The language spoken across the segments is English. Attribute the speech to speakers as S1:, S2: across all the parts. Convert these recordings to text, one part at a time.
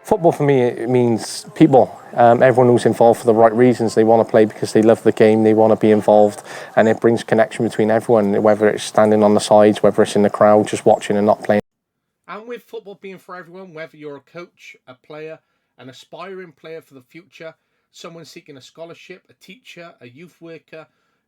S1: Football for me, it means people. Everyone who's involved for the right reasons. They want to play because they love the game, they want to be involved, and it brings connection between everyone, whether it's standing on the sides, whether it's in the crowd, just watching and not playing.
S2: And with football being for everyone, whether you're a coach, a player, an aspiring player for the future, someone seeking a scholarship, a teacher, a youth worker,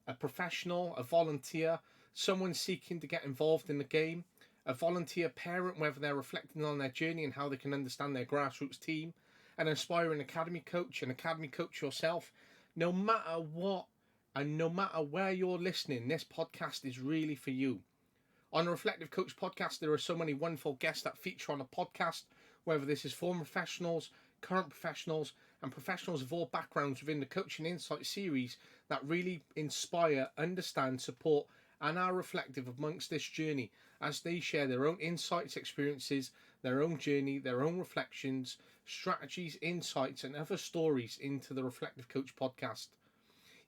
S2: a professional, a volunteer, someone seeking to get involved in the game, a volunteer parent, whether they're reflecting on their journey and how they can understand their grassroots team, an aspiring academy coach, an academy coach yourself, no matter what and no matter where you're listening, this podcast is really for you. On the Reflective Coach podcast, there are so many wonderful guests that feature on a podcast, whether this is former professionals, current professionals, and professionals of all backgrounds within the Coaching Insight series that really inspire, understand, support, and are reflective amongst this journey as they share their own insights, experiences, their own journey, their own reflections, strategies, insights, and other stories into the Reflective Coach podcast.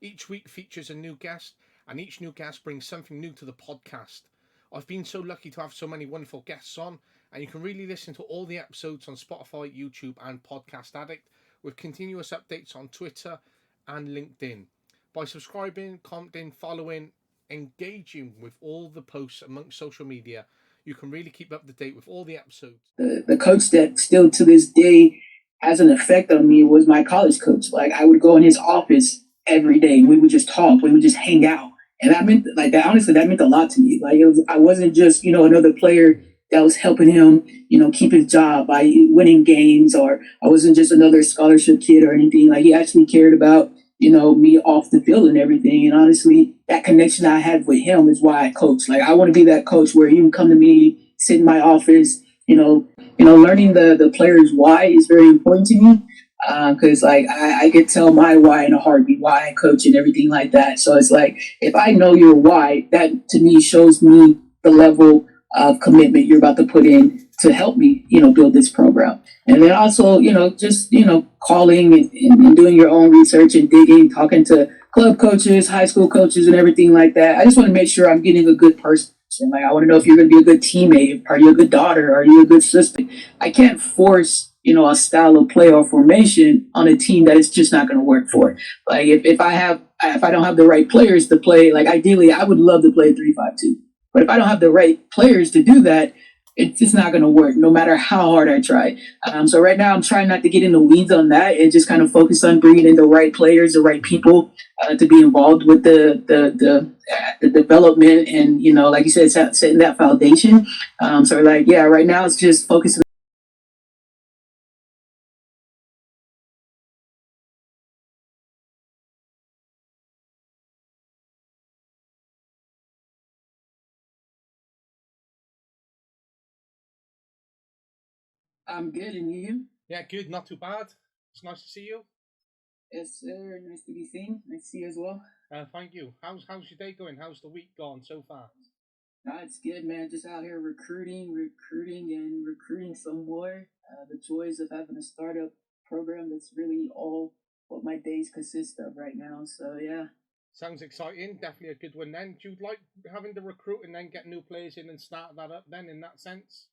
S2: Each week features a new guest, and each new guest brings something new to the podcast. I've been so lucky to have so many wonderful guests on, and you can really listen to all the episodes on Spotify, YouTube, and Podcast Addict, with continuous updates on Twitter and LinkedIn. By subscribing, commenting, following, engaging with all the posts amongst social media, you can really keep up to date with all the episodes.
S3: The coach that still to this day has an effect on me was my college coach. Like, I would go in his office every day. We would just talk. We would just hang out. And that meant, like, that, honestly, that meant a lot to me. Like, I wasn't just, another player that was helping him, keep his job by winning games, or I wasn't just another scholarship kid or anything. Like, he actually cared about, me off the field and everything. And honestly, that connection I had with him is why I coach. Like, I want to be that coach where he would come to me, sit in my office, learning the players' why is very important to me. Because I could tell my why in a heartbeat, why I coach and everything like that. So it's like, if I know your why, that to me shows me the level of commitment you're about to put in to help me, build this program. And then also, just, calling and doing your own research and digging, talking to club coaches, high school coaches and everything like that. I just want to make sure I'm getting a good person. Like, I want to know if you're going to be a good teammate. Are you a good daughter? Are you a good sister? I can't force a style of play or formation on a team that is just not going to work for. Like, if I don't have the right players to play, like, ideally I would love to play 3-5-2, but if I don't have the right players to do that, it's just not going to work no matter how hard I try. So right now I'm trying not to get in the weeds on that and just kind of focus on bringing in the right players, the right people to be involved with the development and, like you said, setting that foundation. Right now it's just focusing. I'm good, and you?
S2: Yeah, good, not too bad. It's nice to see you.
S3: Yes, sir. Nice to be seen. Nice to see you as well.
S2: Thank you. How's your day going? How's the week gone so far?
S3: It's good, man. Just out here recruiting, and recruiting some more. The joys of having a startup program that's really all what my days consist of right now. So, yeah.
S2: Sounds exciting. Definitely a good one then. Do you like having to recruit and then get new players in and start that up then in that sense?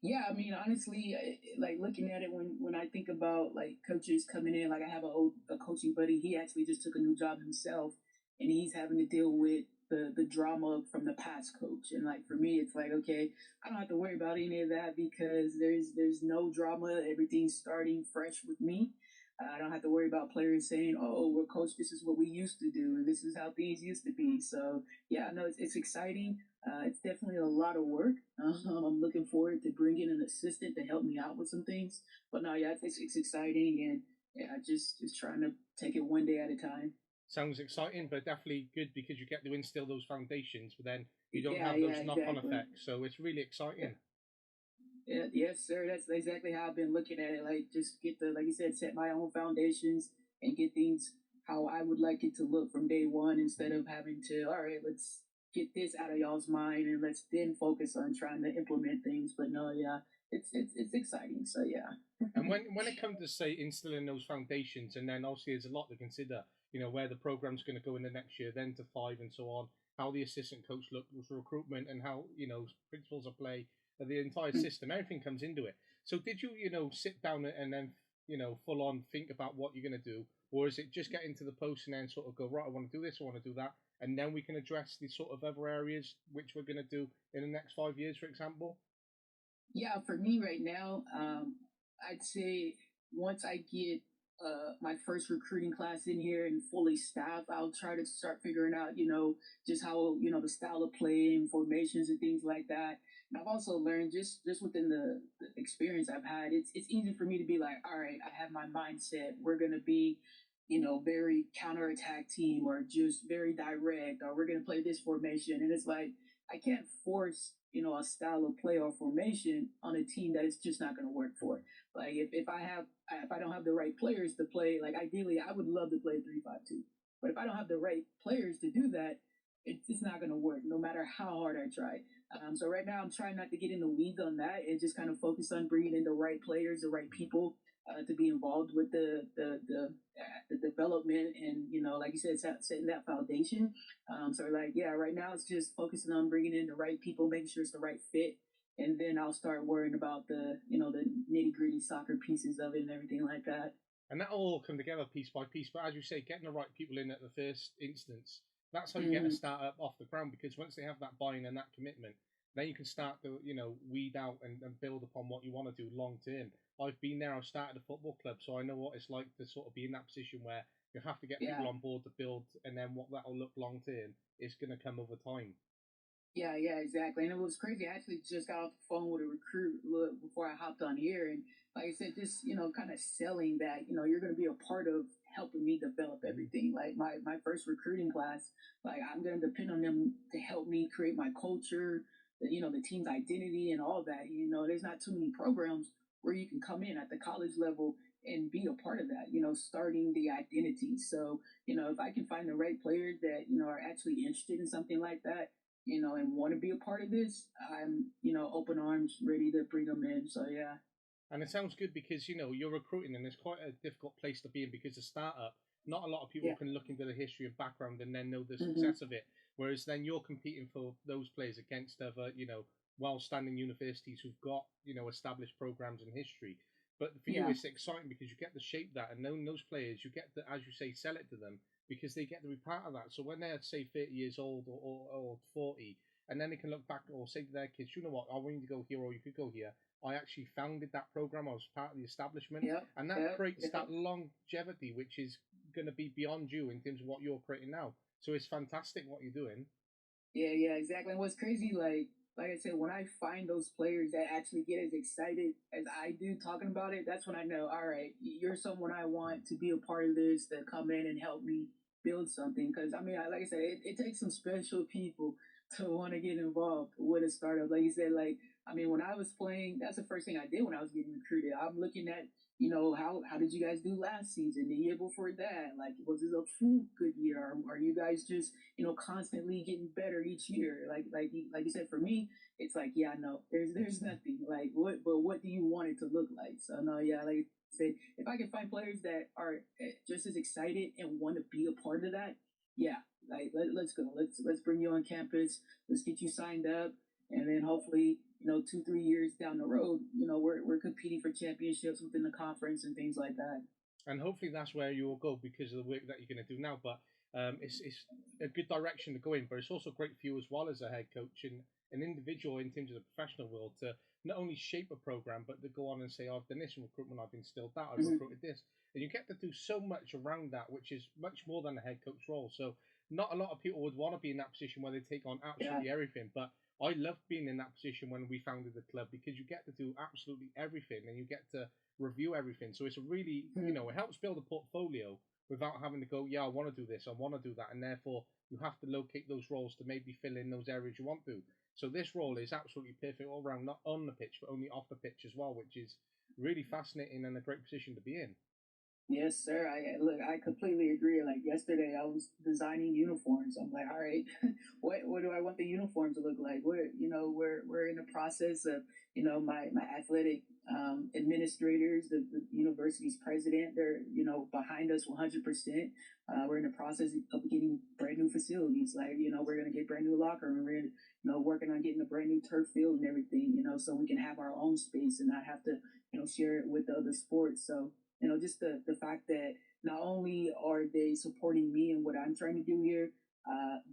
S3: Yeah, I mean, honestly, like looking at it when I think about like coaches coming in, like I have a coaching buddy. He actually just took a new job himself, and he's having to deal with the drama from the past coach. And like for me, it's like, okay, I don't have to worry about any of that because there's no drama. Everything's starting fresh with me. I don't have to worry about players saying, "Oh, well, coach, this is what we used to do, and this is how things used to be." So yeah, no, it's exciting. It's definitely a lot of work. I'm looking forward to bringing an assistant to help me out with some things. But no, yeah, it's exciting, and yeah, just trying to take it one day at a time.
S2: Sounds exciting, but definitely good because you get to instill those foundations, but then you don't
S3: Yeah,
S2: have those
S3: yeah,
S2: knock-on
S3: exactly.
S2: effects. So it's really exciting.
S3: Yeah, yes, sir. That's exactly how I've been looking at it. Like, just get like you said, set my own foundations and get things how I would like it to look from day one instead of having to, all right, let's get this out of y'all's mind and let's then focus on trying to implement things. But no, yeah, it's exciting. So yeah.
S2: And when it comes to say instilling those foundations, and then obviously there's a lot to consider. Where the program's going to go in the next year, then to 5 and so on. How the assistant coach looks with recruitment, and how principles of play, the entire system, everything comes into it. So did you, sit down and then, full on think about what you're going to do? Or is it just get into the post and then sort of go, right, I want to do this, I want to do that, and then we can address these sort of other areas which we're going to do in the next 5 years, for example?
S3: Yeah, for me right now, I'd say once I get my first recruiting class in here and fully staffed, I'll try to start figuring out, just how, the style of play and formations and things like that. And I've also learned just within the experience I've had, it's easy for me to be like, all right, I have my mindset. We're gonna be, very counterattack team, or just very direct, or we're gonna play this formation. And it's like I can't force, a style of play or formation on a team that it's just not going to work for. Like if I don't have the right players to play, like ideally I would love to play 3-5-2, but if I don't have the right players to do that, it's not going to work no matter how hard I try. So right now I'm trying not to get in the weeds on that and just kind of focus on bringing in the right players, the right people, to be involved with the development, and like you said, setting that foundation. So like, yeah, right now it's just focusing on bringing in the right people, making sure it's the right fit, and then I'll start worrying about the nitty gritty soccer pieces of it and everything like that.
S2: And that all come together piece by piece. But as you say, getting the right people in at the first instance, that's how you get a
S3: Mm-hmm.
S2: startup off the ground. Because once they have that buy-in and that commitment, then you can start to, weed out and build upon what you want to do long term. I've been there. I've started a football club, so I know what it's like to sort of be in that position where you have to get people
S3: Yeah.
S2: on board to build, and then what that'll look long term is going to come over time.
S3: Yeah, exactly. And it was crazy. I actually just got off the phone with a recruit before I hopped on here. And like I said, just, kind of selling that, you're going to be a part of helping me develop everything. Like my first recruiting class, like I'm going to depend on them to help me create my culture, the team's identity and all that. There's not too many programs where you can come in at the college level and be a part of that, starting the identity. So, if I can find the right players that, are actually interested in something like that, and want to be a part of this, I'm, open arms, ready to bring them in. So yeah.
S2: And it sounds good because you're recruiting, and it's quite a difficult place to be in because a startup, not a lot of people
S3: Yeah.
S2: can look into the history and background and then know the
S3: Mm-hmm.
S2: success of it. Whereas then you're competing for those players against other, well-standing universities who've got established programs and history. But for you,
S3: Yeah.
S2: it's exciting because you get to shape that, and knowing those players, you get to, as you say, sell it to them because they get to be part of that. So when they're say 30 years old or 40, and then they can look back or say to their kids, you know what, I want you to go here or you could go here. I actually founded that program. I was part of the establishment,
S3: Yep.
S2: and that creates that longevity, which is going to be beyond you in terms of what you're creating now. So it's fantastic what you're doing.
S3: Yeah, exactly. And what's crazy, like I said, when I find those players that actually get as excited as I do talking about it, that's when I know, all right, you're someone I want to be a part of this, to come in and help me build something. Because I mean, like I said, it takes some special people to want to get involved with a startup. Like you said, like I mean, when I was playing, that's the first thing I did when I was getting recruited. I'm looking at, how did you guys do last season, the year before that? Like, was it a fluke good year? Or are you guys just, constantly getting better each year? Like you said, for me, it's like, yeah, no, there's nothing. Like, what do you want it to look like? So no, yeah, like I said, if I can find players that are just as excited and want to be a part of that, yeah, like let's go. Let's bring you on campus. Let's get you signed up, and then hopefully, 2-3 years down the road, we're competing for championships within the conference and things like that.
S2: And hopefully that's where you will go because of the work that you're going to do now. But it's a good direction to go in, but it's also great for you as well as a head coach and an individual in terms of the professional world to not only shape a program, but to go on and say, I've done this in recruitment, I've instilled that, I've recruited this. And you get to do so much around that, which is much more than a head coach role. So not a lot of people would want to be in that position where they take on absolutely everything. But I loved being in that position when we founded the club because you get to do absolutely everything and you get to review everything. So it's a really, it helps build a portfolio without having to go, yeah, I want to do this, I want to do that. And therefore, you have to locate those roles to maybe fill in those areas you want to. So this role is absolutely perfect all around, not on the pitch, but only off the pitch as well, which is really fascinating and a great position to be in.
S3: Yes, sir. I completely agree. Like yesterday, I was designing uniforms. I'm like, all right, what do I want the uniform to look like? We're in the process of my athletic administrators, the university's president, they're, behind us 100%. We're in the process of getting brand new facilities. Like, we're going to get brand new locker room. We're, working on getting a brand new turf field and everything, so we can have our own space and not have to, share it with the other sports. So, just the fact that not only are they supporting me and what I'm trying to do here,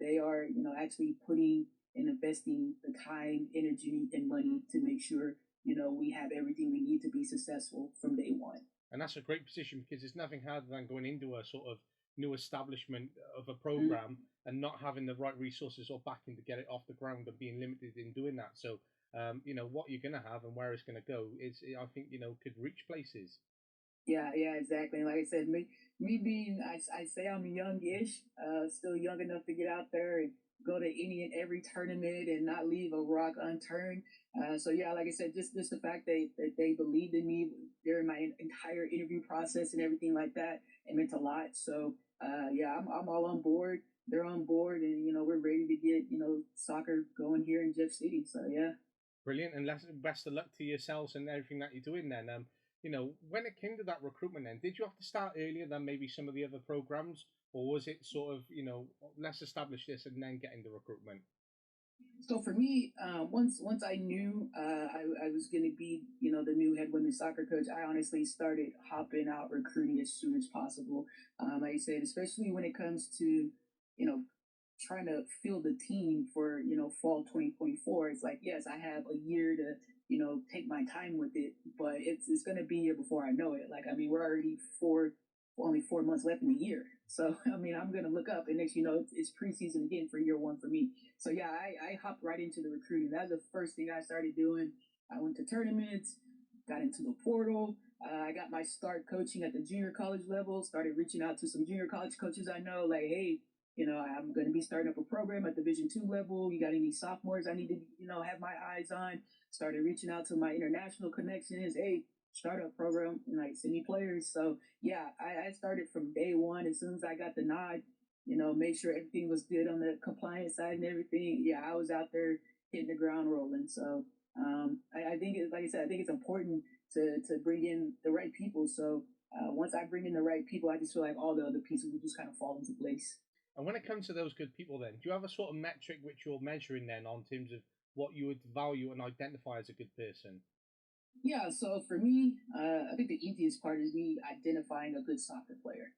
S3: they are, actually putting and investing the time, energy, and money to make sure, we have everything we need to be successful from day one.
S2: And that's a great position because there's nothing harder than going into a sort of new establishment of a program and not having the right resources or backing to get it off the ground and being limited in doing that. So, what you're going to have and where it's going to go is, I think, could reach places.
S3: Yeah, exactly. Like I said, me being, I say I'm youngish, still young enough to get out there and go to any and every tournament and not leave a rock unturned. So yeah, like I said, just the fact that they believed in me during my entire interview process and everything like that, it meant a lot. So yeah, I'm all on board. They're on board, and we're ready to get soccer going here in Jeff City. So yeah.
S2: Brilliant, and best of luck to yourselves and everything that you're doing then. When it came to that recruitment then, did you have to start earlier than maybe some of the other programs? Or was it sort of, let's establish this and then get into recruitment?
S3: So for me, once I knew I was going to be, the new head women's soccer coach, I honestly started hopping out recruiting as soon as possible. Like I said, especially when it comes to, trying to field the team for, fall 2024. It's like, yes, I have a year to, take my time with it, but it's going to be here before I know it. Like, I mean, we're already only 4 months left in the year. So, I mean, I'm going to look up and next, it's preseason again for year one for me. So yeah, I hopped right into the recruiting. That's the first thing I started doing. I went to tournaments, got into the portal. I got my start coaching at the junior college level, started reaching out to some junior college coaches I know, like, hey, I'm going to be starting up a program at Division II level. You got any sophomores I need to, have my eyes on? Started reaching out to my international connections. Hey, startup program, like send me players. So yeah, I started from day one. As soon as I got the nod, make sure everything was good on the compliance side and everything. Yeah, I was out there hitting the ground rolling. So I think, like I said, I think it's important to bring in the right people. So once I bring in the right people, I just feel like all the other pieces will just kind of fall into place.
S2: And when it comes to those good people then, do you have a sort of metric which you're measuring then on terms of what you would value and identify as a good person?
S3: Yeah, so for me, I think the easiest part is me identifying a good soccer player.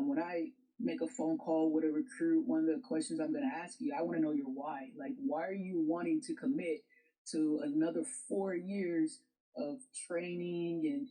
S3: When I make a phone call with a recruit, one of the questions I'm going to ask you, I want to know your why. Like, why are you wanting to commit to another 4 years of training and,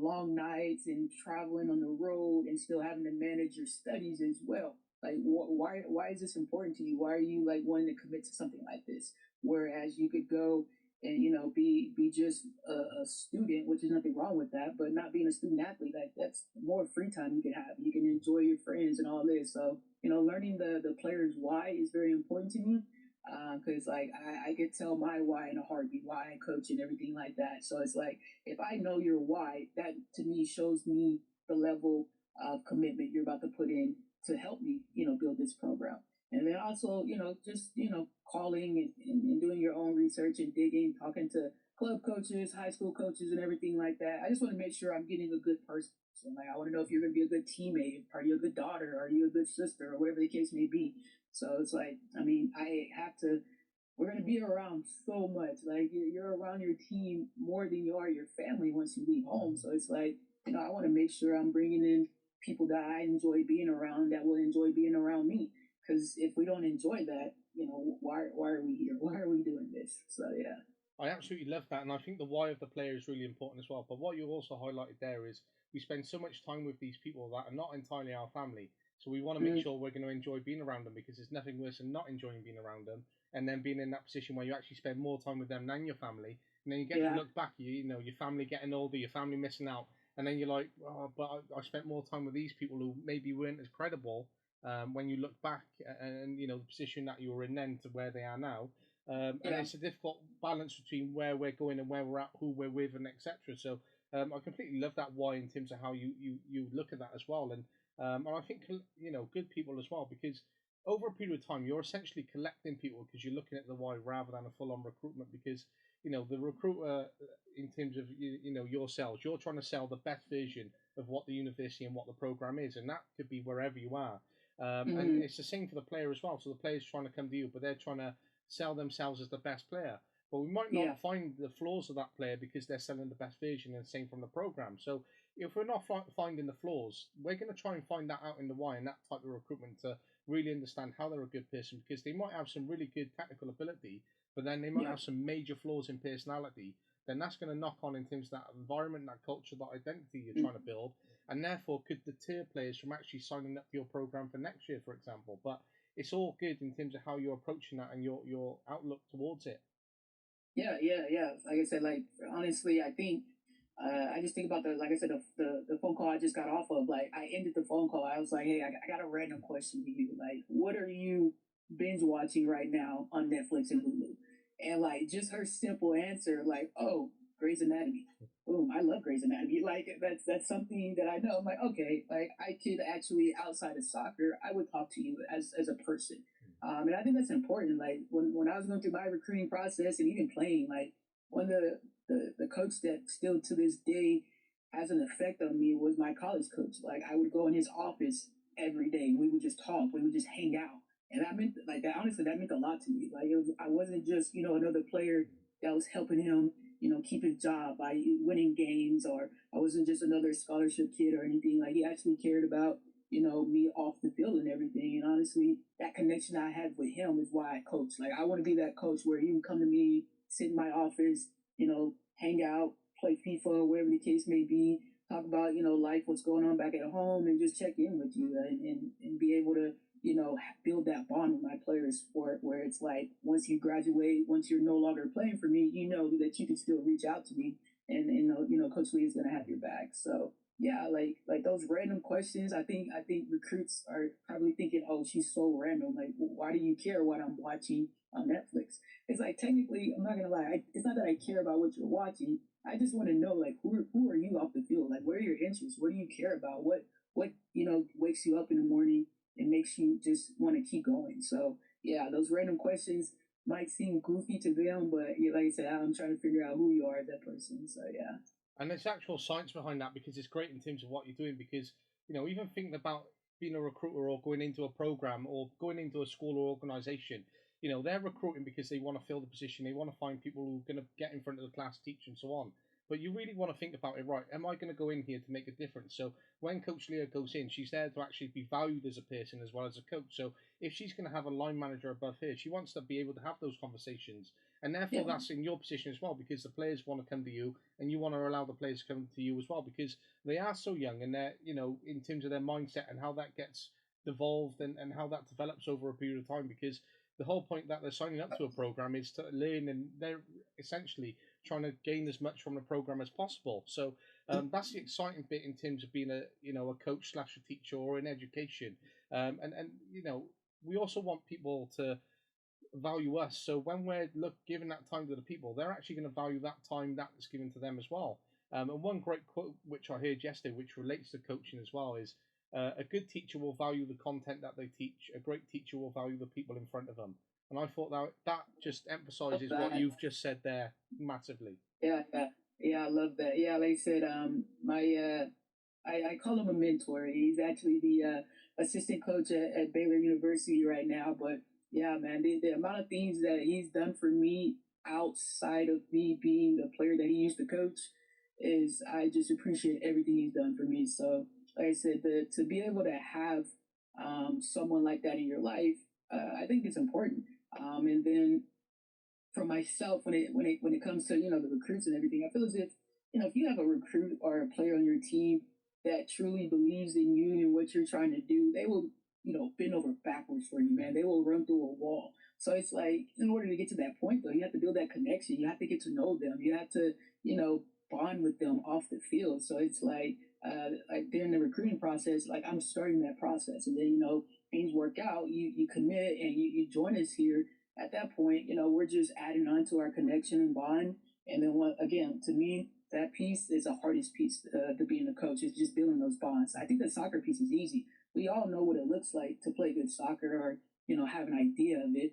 S3: long nights and traveling on the road and still having to manage your studies as well? Like, why is this important to you? Why are you like wanting to commit to something like this? Whereas you could go and be just a student, which is nothing wrong with that, but not being a student athlete, like that's more free time you can have. You can enjoy your friends and all this. So learning the players why is very important to me, because like I could tell my why in a heartbeat, why I coach and everything like that. So it's like if I know your why, that to me shows me the level of commitment you're about to put in to help me build this program. And then also, just, calling and doing your own research and digging, talking to club coaches, high school coaches and everything like that. I just want to make sure I'm getting a good person. Like, I want to know if you're going to be a good teammate. Are you a good daughter? Are you a good sister? Or whatever the case may be. So it's like, I mean, we're going to be around so much. Like, you're around your team more than you are your family once you leave home. So it's like, I want to make sure I'm bringing in people that I enjoy being around that will enjoy being around me. Because if we don't enjoy that, why are we here? Why are we doing this? So yeah.
S2: I absolutely love that, and I think the why of the player is really important as well. But what you also highlighted there is we spend so much time with these people that are not entirely our family. So we want to make sure we're going to enjoy being around them because there's nothing worse than not enjoying being around them and then being in that position where you actually spend more time with them than your family. And then you get to look back, your family getting older, your family missing out. And then you're like, oh, but I spent more time with these people who maybe weren't as credible when you look back and, the position that you were in then to where they are now. And it's a difficult balance between where we're going and where we're at, who we're with, and etc. So I completely love that why in terms of how you look at that as well, and I think good people as well because over a period of time you're essentially collecting people because you're looking at the why rather than a full on recruitment because the recruiter, in terms of yourselves, you're trying to sell the best version of what the university and what the program is, and that could be wherever you are. And
S3: Hmm.
S2: it's the same for the player as well. So the player's trying to come to you, but they're trying to sell themselves as the best player. But we might
S3: Yeah.
S2: not find the flaws of that player because they're selling the best version, and same from the program. So if we're not finding the flaws, we're going to try and find that out in the why and that type of recruitment to really understand how they're a good person, because they might have some really good technical ability, but then they might
S3: Yeah.
S2: have some major flaws in personality. Then that's going to knock on in terms of that environment, that culture, that identity you're trying to build, and therefore could deter players from actually signing up for your program for next year, for example. But it's all good in terms of how you're approaching that and your outlook towards it.
S3: Yeah. Like I said, like honestly, I think I just think about like I said, the phone call I just got off of. Like I ended the phone call. I was like, hey, I got a random question to you. Like, what are you binge watching right now on Netflix and Hulu? And like just her simple answer, like, oh, Grey's Anatomy. Boom, I love Grey's Anatomy. Like that's something that I know. I'm like, okay, like I could actually outside of soccer, I would talk to you as a person. And I think that's important. Like when I was going through my recruiting process and even playing, like one of the coach that still to this day has an effect on me was my college coach. Like I would go in his office every day. We would just talk. We would just hang out. And that meant like that. Honestly, that meant a lot to me. Like I wasn't just another player that was helping him keep his job by winning games, or I wasn't just another scholarship kid or anything. Like he actually cared about me off the field and everything. And honestly, that connection I had with him is why I coach. Like I want to be that coach where you can come to me, sit in my office, hang out, play FIFA, whatever the case may be, talk about, life, what's going on back at home, and just check in with you and be able to, build that bond with my players for where it's like once you graduate, once you're no longer playing for me, you know that you can still reach out to me and Coach Lee is gonna have your back. So yeah, like those random questions. I think recruits are probably thinking, oh, she's so random. Like, why do you care what I'm watching on Netflix? It's like technically, I'm not gonna lie. It's not that I care about what you're watching. I just want to know like who are you off the field? Like, what are your interests? What do you care about? What wakes you up in the morning and makes you just want to keep going? So yeah, those random questions might seem goofy to them, but yeah, like I said, I'm trying to figure out who you are as that person. So yeah.
S2: And there's actual science behind that, because it's great in terms of what you're doing. Because even thinking about being a recruiter or going into a program or going into a school or organization, they're recruiting because they want to fill the position. They want to find people who are going to get in front of the class, teach, and so on. But you really want to think about it, right? Am I going to go in here to make a difference? So when Coach Leah goes in, she's there to actually be valued as a person as well as a coach. So if she's going to have a line manager above her, she wants to be able to have those conversations. And therefore,
S3: Yeah.
S2: that's in your position as well, because the players want to come to you, and you want to allow the players to come to you as well, because they are so young, and they're, in terms of their mindset and how that gets devolved, and how that develops over a period of time. Because the whole point that they're signing up to a program is to learn, and they're essentially trying to gain as much from the program as possible. So that's the exciting bit in terms of being a coach slash a teacher or in education. And we also want people to value us. So when we're giving that time to the people, they're actually going to value that time that is given to them as well. And one great quote which I heard yesterday, which relates to coaching as well, is a good teacher will value the content that they teach. A great teacher will value the people in front of them. And I thought that just
S3: Love
S2: emphasizes what
S3: that.
S2: you've just said there massively.
S3: Yeah, I love that. Yeah, like I said, my I call him a mentor. He's actually the assistant coach at Baylor University right now. But yeah, man, the amount of things that he's done for me outside of me being the player that he used to coach is I just appreciate everything he's done for me. So, like I said, to be able to have someone like that in your life, I think it's important. And then for myself, when it comes to the recruits and everything, I feel as if if you have a recruit or a player on your team that truly believes in you and what you're trying to do, they will bend over backwards for you, man. They will run through a wall. So it's like in order to get to that point, though, you have to build that connection. You have to get to know them. You have to bond with them off the field. So it's like during the recruiting process, like I'm starting that process, and then things work out. You commit and you join us here. At that point, we're just adding on to our connection and bond. And then, again, to me, that piece is the hardest piece to being a coach, is just building those bonds. I think the soccer piece is easy. We all know what it looks like to play good soccer, or have an idea of it.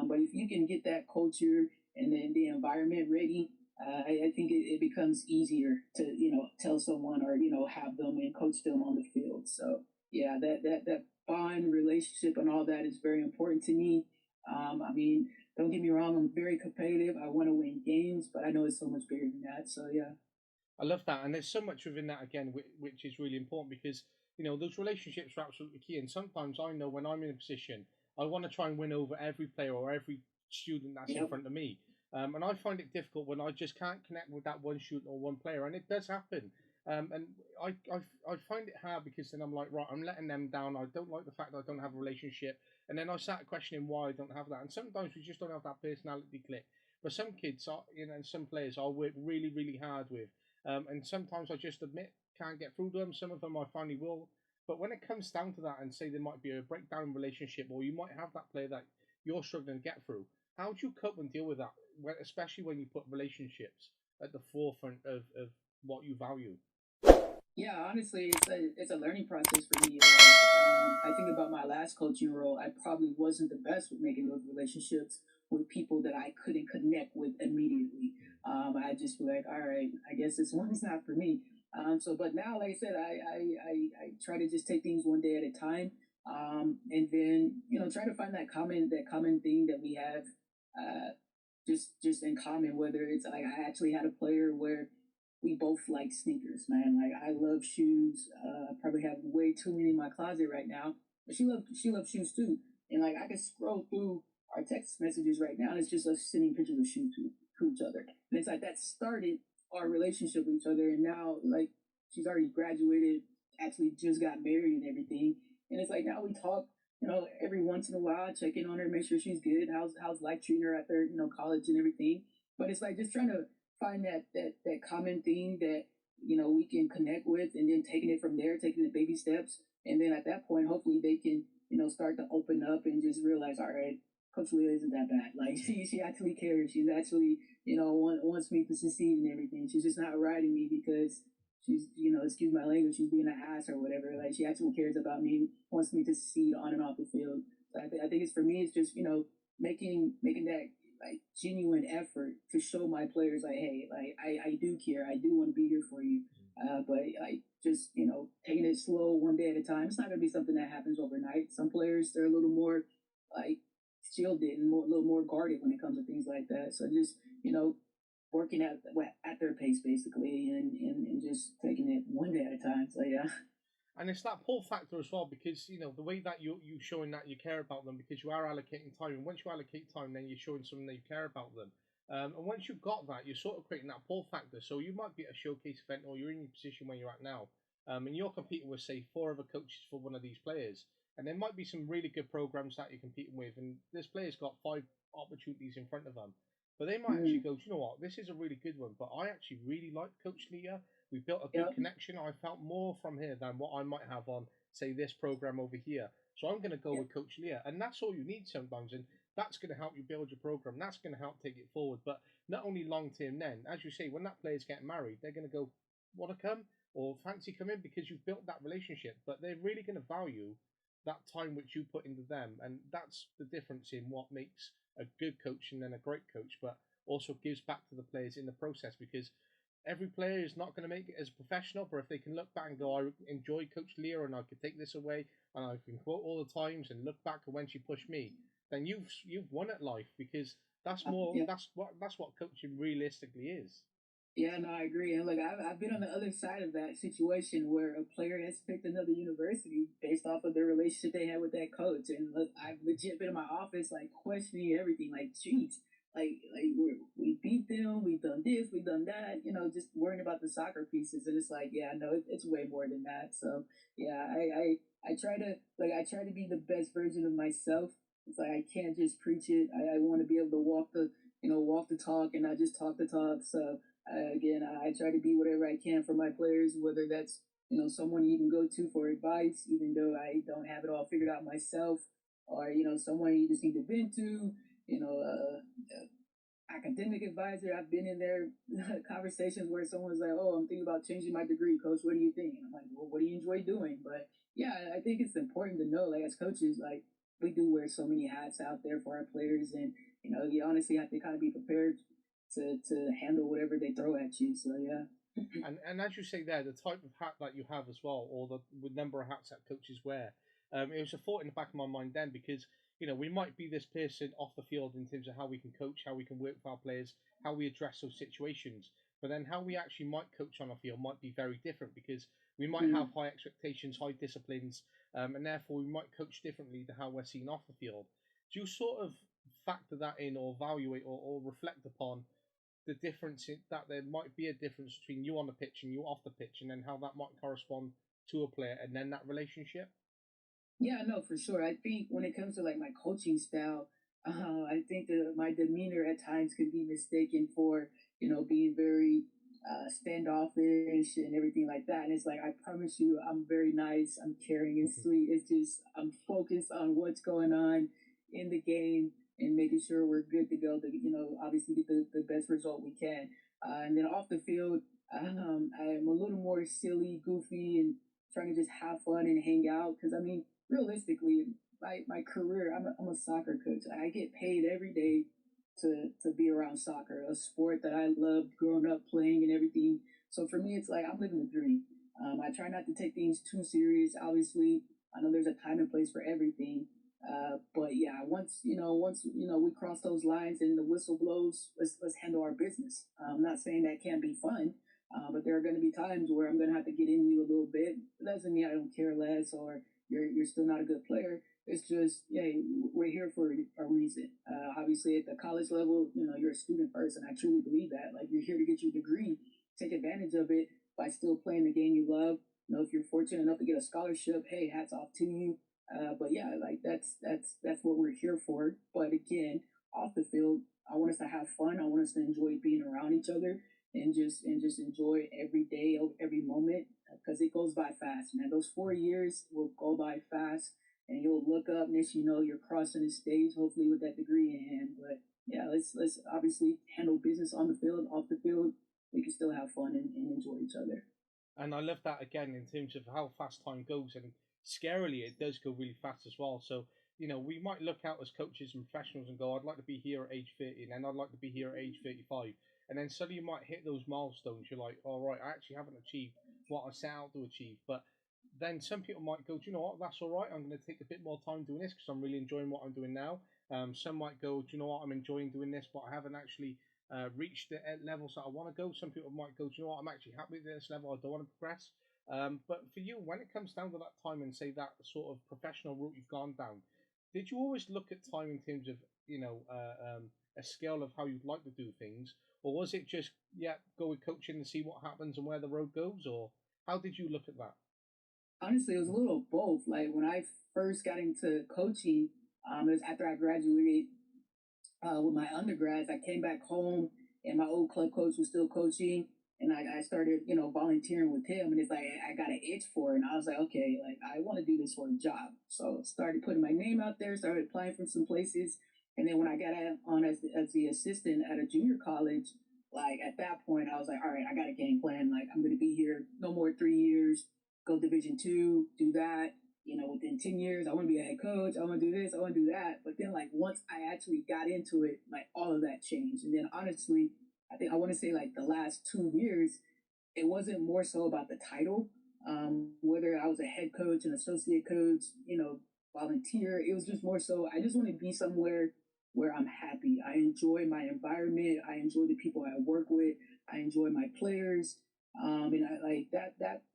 S3: But if you can get that culture and then the environment ready, I think it becomes easier to, tell someone or, have them and coach them on the field. So yeah, that bond relationship and all that is very important to me. I mean, don't get me wrong, I'm very competitive. I want to win games, but I know it's so much bigger than that. So yeah.
S2: I love that, and there's so much within that again, which is really important because those relationships are absolutely key. And sometimes I know when I'm in a position, I want to try and win over every player or every student that's in
S3: Yep.
S2: front of me, and I find it difficult when I just can't connect with that one student or one player, and it does happen. And I find it hard because then I'm like, right, I'm letting them down. I don't like the fact that I don't have a relationship, and then I start questioning why I don't have that. And sometimes we just don't have that personality click. But some kids are, and some players I work really, really hard with. And sometimes I just admit can't get through to them. Some of them I finally will. But when it comes down to that and say there might be a breakdown in relationship or you might have that player that you're struggling to get through, how do you cope and deal with that, especially when you put relationships at the forefront of what you value?
S3: Yeah, honestly, it's a learning process for me. I think about my last coaching role. I probably wasn't the best with making those relationships with people that I couldn't connect with immediately. I just be like, all right, I guess this one's not for me. But now, like I said, I try to just take things one day at a time, and then try to find that common thing that we have, just in common. Whether it's like I actually had a player where we both like sneakers, man. Like I love shoes. I probably have way too many in my closet right now, but she loves shoes too. And like I can scroll through our text messages right now, and it's just us sending pictures of shoes to each other. And it's like that started our relationship with each other, and now like she's already graduated, actually just got married and everything. And it's like now we talk, every once in a while, check in on her, make sure she's good. How's life treating her after college and everything. But it's like just trying to find that common thing that we can connect with, and then taking it from there, taking the baby steps, and then at that point, hopefully they can start to open up and just realize, all right, Coach Leah isn't that bad. Like she actually cares. She's actually wants me to succeed and everything. She's just not riding me because she's excuse my language, she's being an ass or whatever. Like she actually cares about me, wants me to succeed on and off the field. So I think it's for me, it's just making that like genuine effort to show my players like, hey, like I do care, I do want to be here for you. But like just taking it slow one day at a time. It's not gonna be something that happens overnight. Some players they're a little more like shielded and a little more guarded when it comes to things like that. So just working at their pace basically, and just taking it one day at a time. So yeah.
S2: And it's that pull factor as well because the way that you showing that you care about them because you are allocating time, and once you allocate time, then you're showing someone that you care about them. And once you've got that, you're sort of creating that pull factor. So you might be at a showcase event, or you're in your position where you're at now, and you're competing with say 4 other coaches for one of these players, and there might be some really good programs that you're competing with, and this player's got 5 opportunities in front of them. But they might actually go, do you know what, this is a really good one, but I actually really like Coach Leah. We built a good
S3: Yep.
S2: connection. I felt more from here than what I might have on, say, this program over here. So I'm going to go
S3: Yep.
S2: with Coach Leah. And that's all you need sometimes. And that's going to help you build your program. That's going to help take it forward. But not only long term then, as you say, when that player's getting married, they're going to go, want to come or fancy come in because you've built that relationship. But they're really going to value that time which you put into them. And that's the difference in what makes a good coach and then a great coach, but also gives back to the players in the process because every player is not going to make it as a professional, but if they can look back and go, I enjoy Coach Leah and I could take this away and I can quote all the times and look back at when she pushed me, then you've won at life because that's more
S3: Yeah.
S2: that's what coaching realistically is.
S3: Yeah, no, I agree. And look, I've been on the other side of that situation where a player has picked another university based off of the relationship they had with that coach. And look, I've legit been in my office like questioning everything, like, geez, like we beat them, we've done this, we've done that, just worrying about the soccer pieces. And it's like, yeah, no, it's way more than that. So yeah, I try to be the best version of myself. It's like I can't just preach it. I want to be able to walk the talk and not just talk the talk. So again, I try to be whatever I can for my players, whether that's someone you can go to for advice, even though I don't have it all figured out myself, or someone you just need to vent to, academic advisor. I've been in their conversations where someone's like, "Oh, I'm thinking about changing my degree, coach. What do you think?" And I'm like, "Well, what do you enjoy doing?" But yeah, I think it's important to know, like as coaches, like we do wear so many hats out there for our players, and you honestly have to kind of be prepared to handle whatever they throw at you. So yeah.
S2: And as you say there, the type of hat that you have as well, or the number of hats that coaches wear, it was a thought in the back of my mind then, because we might be this person off the field in terms of how we can coach, how we can work with our players, how we address those situations. But then how we actually might coach on the field might be very different, because we might have high expectations, high disciplines, and therefore we might coach differently to how we're seen off the field. Do you sort of factor that in, or evaluate, or reflect upon the difference that there might be a difference between you on the pitch and you off the pitch, and then how that might correspond to a player, and then that relationship?
S3: Yeah, no, for sure. I think when it comes to like my coaching style, I think that my demeanor at times could be mistaken for, being very standoffish and everything like that. And it's like, I promise you, I'm very nice, I'm caring and sweet. It's just, I'm focused on what's going on in the game and making sure we're good to go to, obviously get the best result we can. And then off the field, I'm a little more silly, goofy, and trying to just have fun and hang out. Because, I mean, realistically, my career, I'm a soccer coach. I get paid every day to be around soccer, a sport that I loved growing up playing and everything. So for me, it's like I'm living the dream. I try not to take things too serious. Obviously, I know there's a time and place for everything. But yeah, once we cross those lines and the whistle blows, let's handle our business. I'm not saying that can't be fun, but there are going to be times where I'm going to have to get in you a little bit. It doesn't mean I don't care less or you're still not a good player. It's just, yeah, we're here for a reason. Obviously, at the college level, you're a student first, and I truly believe that. Like, you're here to get your degree, take advantage of it by still playing the game you love. If you're fortunate enough to get a scholarship, hey, hats off to you. But yeah, like that's what we're here for. But again, off the field, I want us to have fun. I want us to enjoy being around each other and just enjoy every day, every moment, because it goes by fast, man. Those 4 years will go by fast, and you'll look up next you know you're crossing the stage, hopefully with that degree in hand. But yeah, let's obviously handle business on the field, off the field. We can still have fun and enjoy each other.
S2: And I love that again in terms of how fast time goes, and scarily it does go really fast as well. So we might look out as coaches and professionals and go, I'd like to be here at age 30, and then I'd like to be here at age 35, and then suddenly you might hit those milestones. You're like, all right, I actually haven't achieved what I set out to achieve. But then some people might go, do you know what, that's all right, I'm going to take a bit more time doing this because I'm really enjoying what I'm doing now. Some might go, do you know what, I'm enjoying doing this, but I haven't actually reached the levels that I want to go. Some people might go, do you know what, I'm actually happy with this level, I don't want to progress. But for you, when it comes down to that time and say that sort of professional route you've gone down, did you always look at time in terms of a scale of how you'd like to do things, or was it just go with coaching and see what happens and where the road goes, or how did you look at that?
S3: Honestly, it was a little of both. Like when I first got into coaching, it was after I graduated with my undergrads. I came back home and my old club coach was still coaching, and I started, volunteering with him. And it's like I got an itch for it, and I was like, okay, like I want to do this for a job. So started putting my name out there, started applying for some places, and then when I got on as the assistant at a junior college, like at that point, I was like, all right, I got a game plan. Like I'm going to be here no more 3 years. Go Division II, do that. Within 10 years, I want to be a head coach. I want to do this. I want to do that. But then, like, once I actually got into it, like, all of that changed. And then, honestly, I want to say, like, the last 2 years, it wasn't more so about the title, whether I was a head coach, an associate coach, volunteer. It was just more so, I just want to be somewhere where I'm happy. I enjoy my environment. I enjoy the people I work with. I enjoy my players. And I like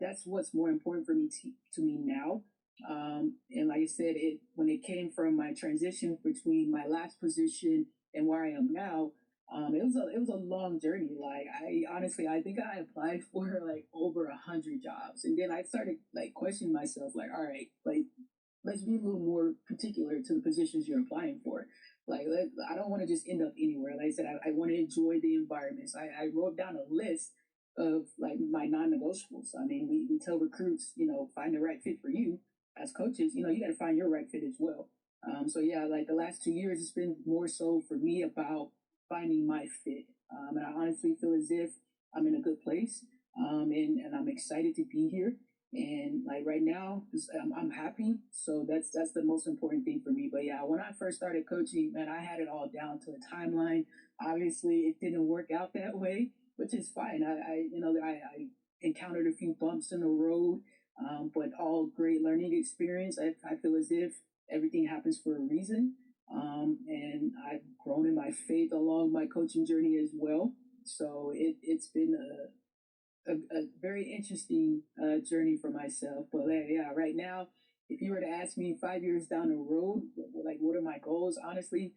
S3: that's what's more important for me to me now. And like I said, when it came from my transition between my last position and where I am now, it was a long journey. Like I think I applied for like over 100 jobs, and then I started like questioning myself, like, all right, like let's be a little more particular to the positions you're applying for. Like, I don't want to just end up anywhere. Like I said, I want to enjoy the environment. So I wrote down a list of like my non-negotiables. I mean, we tell recruits, find the right fit for you. As coaches, you got to find your right fit as well. So yeah, like the last 2 years, it's been more so for me about finding my fit. And I honestly feel as if I'm in a good place. And I'm excited to be here. And like right now, I'm happy. So that's the most important thing for me. But yeah, when I first started coaching, man, I had it all down to a timeline. Obviously, it didn't work out that way, which is fine. I encountered a few bumps in the road, but all great learning experience. I feel as if everything happens for a reason. And I've grown in my faith along my coaching journey as well. So it's been a very interesting journey for myself. But yeah, right now, if you were to ask me 5 years down the road, like what are my goals? Honestly,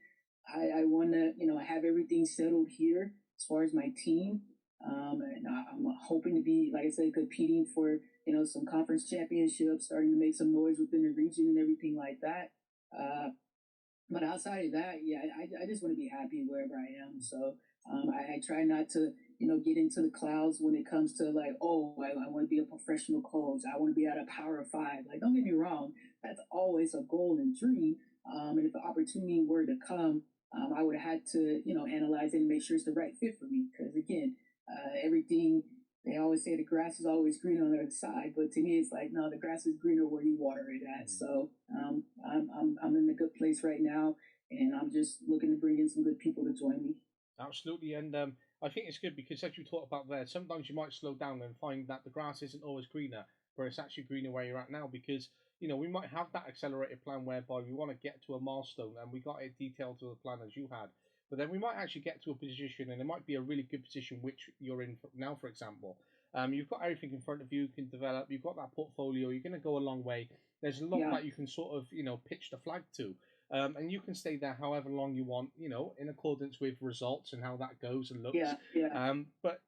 S3: I want to have everything settled here as far as my team. And I'm hoping to be, like I said, competing for some conference championships, starting to make some noise within the region and everything like that. But outside of that, yeah, I just want to be happy wherever I am. So I try not to, get into the clouds when it comes to like, oh, I want to be a professional coach. I want to be at a Power 5. Like, don't get me wrong, that's always a goal and dream. And if the opportunity were to come, I would have had to, analyze it and make sure it's the right fit for me. Because again, everything they always say the grass is always green on the other side, but to me, it's like no, the grass is greener where you water it at. So I'm in a good place right now, and I'm just looking to bring in some good people to join me.
S2: Absolutely, and I think it's good because as you talked about there, sometimes you might slow down and find that the grass isn't always greener, but it's actually greener where you're at now because we might have that accelerated plan whereby we want to get to a milestone and we got it detailed to the plan as you had, but then we might actually get to a position and it might be a really good position which you're in now, for example. You've got everything in front of you, you can develop, you've got that portfolio, you're going to go a long way. There's a lot
S3: Yeah,
S2: that you can sort of, pitch the flag to. And you can stay there however long you want, in accordance with results and how that goes and looks.
S3: yeah.
S2: But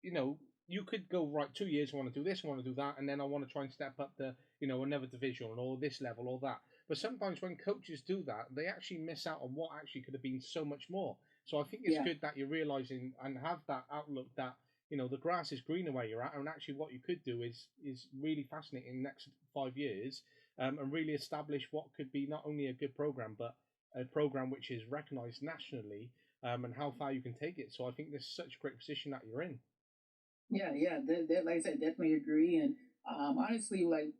S2: you could go right 2 years. I want to do this, I want to do that, and then I want to try and step up to another division or this level or that. But sometimes when coaches do that, they actually miss out on what actually could have been so much more. So I think it's
S3: Yeah.
S2: good that you're realizing and have that outlook that the grass is greener where you're at, and actually what you could do is really fascinating in the next 5 years, and really establish what could be not only a good program but a program which is recognized nationally, and how far you can take it. So I think this is such a great position that you're in.
S3: Yeah. Like I said, definitely agree. And honestly, like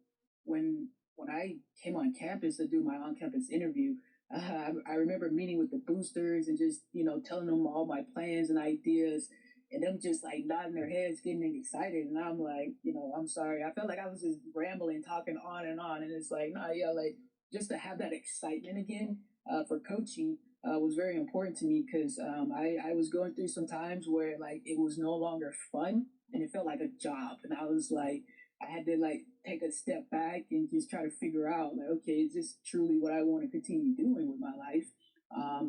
S3: when I came on campus to do my on-campus interview, I remember meeting with the boosters and just telling them all my plans and ideas, and them just like nodding their heads, getting excited. And I'm like, I'm sorry. I felt like I was just rambling, talking on, and it's like, nah, yeah, like just to have that excitement again for coaching was very important to me because I was going through some times where like it was no longer fun and it felt like a job, and I was like, I had to like take a step back and just try to figure out like, okay, is this truly what I want to continue doing with my life?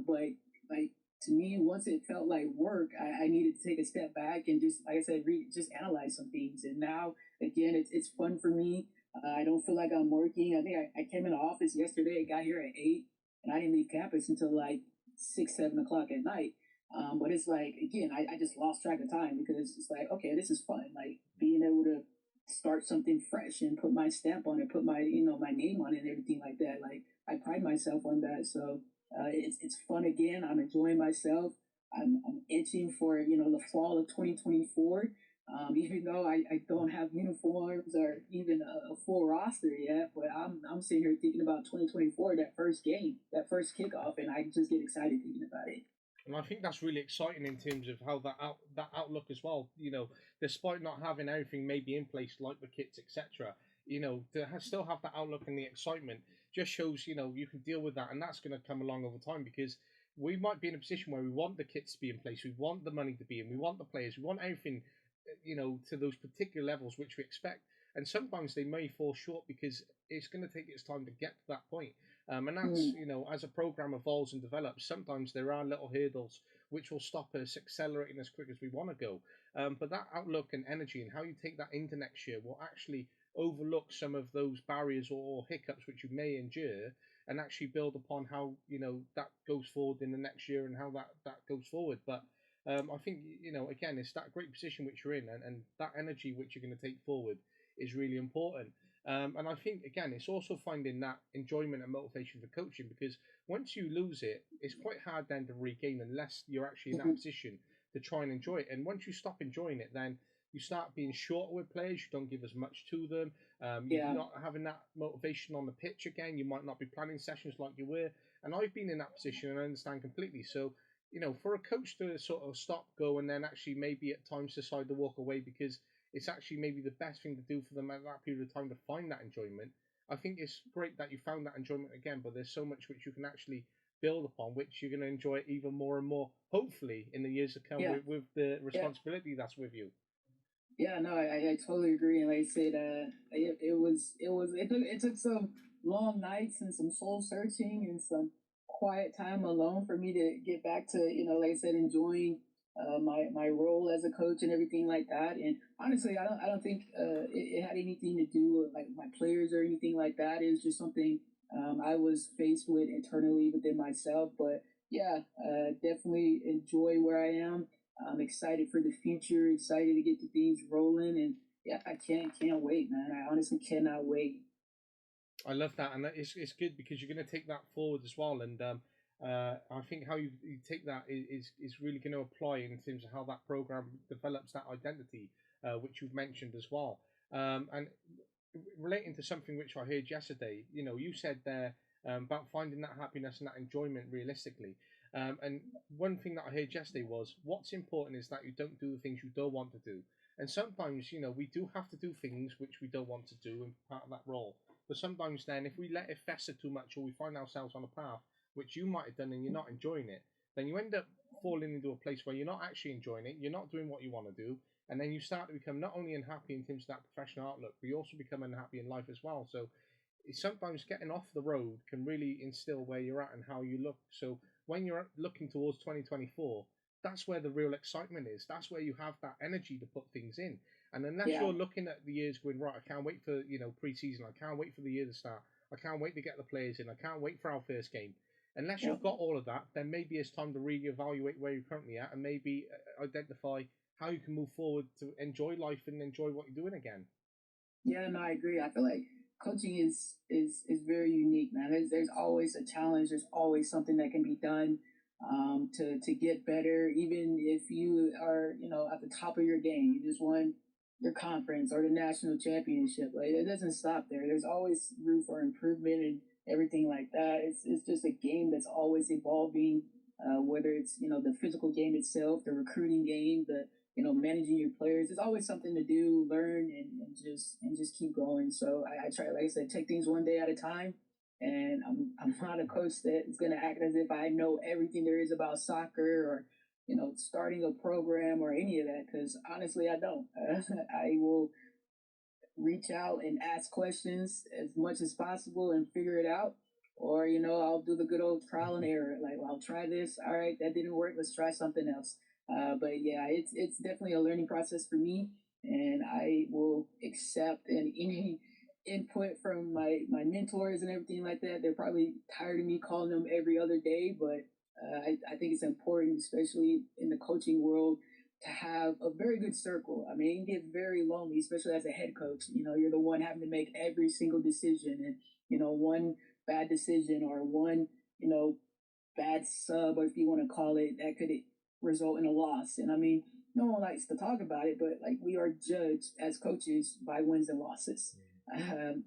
S3: But like to me, once it felt like work, I needed to take a step back and just, like I said, just analyze some things. And now again, it's fun for me. I don't feel like I'm working. I think I came in the office yesterday. I got here at 8, and I didn't leave campus until like 6, 7 o'clock at night. But it's like again, I just lost track of time because it's like, okay, this is fun. Like being able to start something fresh and put my stamp on it, put my my name on it, and everything like that. Like I pride myself on that. So it's fun again. I'm enjoying myself. I'm itching for the fall of 2024. Even though I don't have uniforms or even a full roster yet, but I'm sitting here thinking about 2024, that first game, that first kickoff, and I just get excited thinking about it.
S2: And I think that's really exciting in terms of how that outlook as well. Despite not having everything maybe in place like the kits, etc. Still have that outlook and the excitement just shows you can deal with that, and that's going to come along over time because we might be in a position where we want the kits to be in place, we want the money to be in, we want the players, we want everything, to those particular levels which we expect. And sometimes they may fall short because it's going to take its time to get to that point. And that's,
S3: Mm,
S2: as a program evolves and develops, sometimes there are little hurdles which will stop us accelerating as quick as we want to go. But that outlook and energy and how you take that into next year will actually overlook some of those barriers or hiccups which you may endure, and actually build upon how that goes forward in the next year and how that goes forward. But I think again, it's that great position which you're in, and that energy which you're going to take forward is really important. And I think again, it's also finding that enjoyment and motivation for coaching, because once you lose it, it's quite hard then to regain unless you're actually in that
S3: mhm.
S2: position to try and enjoy it. And once you stop enjoying it, then you start being shorter with players. You don't give as much to them. You're
S3: Yeah.
S2: not having that motivation on the pitch again. You might not be planning sessions like you were. And I've been in that position and I understand completely. So, for a coach to sort of stop, go, and then actually maybe at times decide to walk away because it's actually maybe the best thing to do for them at that period of time to find that enjoyment. I think it's great that you found that enjoyment again, but there's so much which you can actually build upon, which you're going to enjoy even more and more, hopefully, in the years to come
S3: Yeah.
S2: with the
S3: Yeah.
S2: responsibility that's with you.
S3: Yeah, no, I totally agree. And like I said, it took some long nights and some soul searching and some quiet time alone for me to get back to, like I said, enjoying my role as a coach and everything like that. And honestly, I don't think it had anything to do with like my players or anything like that. It was just something I was faced with internally within myself. But yeah, definitely enjoy where I am. I'm excited for the future, excited to get the things rolling, and yeah, I can't wait, man. I honestly cannot wait.
S2: I love that, and it's good because you're going to take that forward as well. And I think how you take that is really going to apply in terms of how that program develops that identity, which you've mentioned as well. And relating to something which I heard yesterday, you said there about finding that happiness and that enjoyment realistically. And one thing that I heard yesterday was what's important is that you don't do the things you don't want to do. And sometimes, we do have to do things which we don't want to do and part of that role. But sometimes then if we let it fester too much or we find ourselves on a path which you might have done and you're not enjoying it, then you end up falling into a place where you're not actually enjoying it, you're not doing what you want to do, and then you start to become not only unhappy in terms of that professional outlook, but you also become unhappy in life as well. So sometimes getting off the road can really instill where you're at and how you look. So when you're looking towards 2024, that's where the real excitement is. That's where you have that energy to put things in. And unless
S3: Yeah.
S2: you're looking at the years going, right, I can't wait for, pre-season. I can't wait for the year to start. I can't wait to get the players in. I can't wait for our first game. Unless you've got all of that, then maybe it's time to reevaluate where you're currently at and maybe identify how you can move forward to enjoy life and enjoy what you're doing again.
S3: Yeah, no, I agree. I feel like coaching is very unique, man. There's always a challenge. There's always something that can be done to get better. Even if you are, at the top of your game, you just won your conference or the national championship. Like it doesn't stop there. There's always room for improvement and everything like that. It's just a game that's always evolving. Whether it's the physical game itself, the recruiting game, the managing your players. There's always something to do, learn, and just keep going. So I try, like I said, take things one day at a time. And I'm not a coach that is going to act as if I know everything there is about soccer or starting a program or any of that. Because honestly, I don't. I will reach out and ask questions as much as possible and figure it out. Or, I'll do the good old trial and error. Like, well, I'll try this. All right, that didn't work. Let's try something else. But yeah, it's definitely a learning process for me, and I will accept any input from my mentors and everything like that. They're probably tired of me calling them every other day, but I think it's important, especially in the coaching world, to have a very good circle. I mean, it can get very lonely, especially as a head coach. You're the one having to make every single decision, and one bad decision or one bad sub, or if you want to call it, that could result in a loss. And I mean, no one likes to talk about it, but like we are judged as coaches by wins and losses.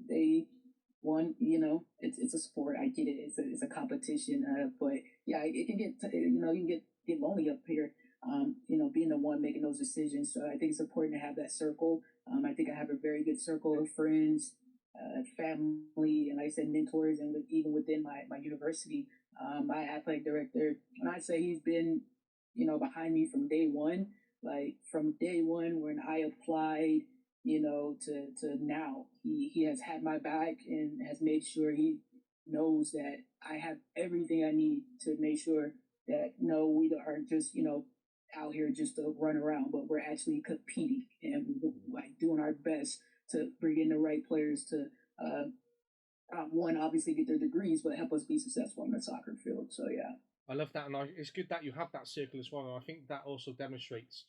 S3: They won, it's a sport. I get it. It's a competition. But yeah, it can get, you can get lonely up here. Being the one making those decisions. So I think it's important to have that circle. I think I have a very good circle of friends, family, and like I said, mentors, and even within my university, my athletic director. And I'd say he's been, behind me from day one. Like from day one when I applied, to now, he has had my back and has made sure he knows that I have everything I need to make sure that no, we aren't just out here just to run around, but we're actually competing and like doing our best to bring in the right players to one, obviously get their degrees, but help us be successful on the soccer field. So yeah.
S2: I love that, and it's good that you have that circle as well. And I think that also demonstrates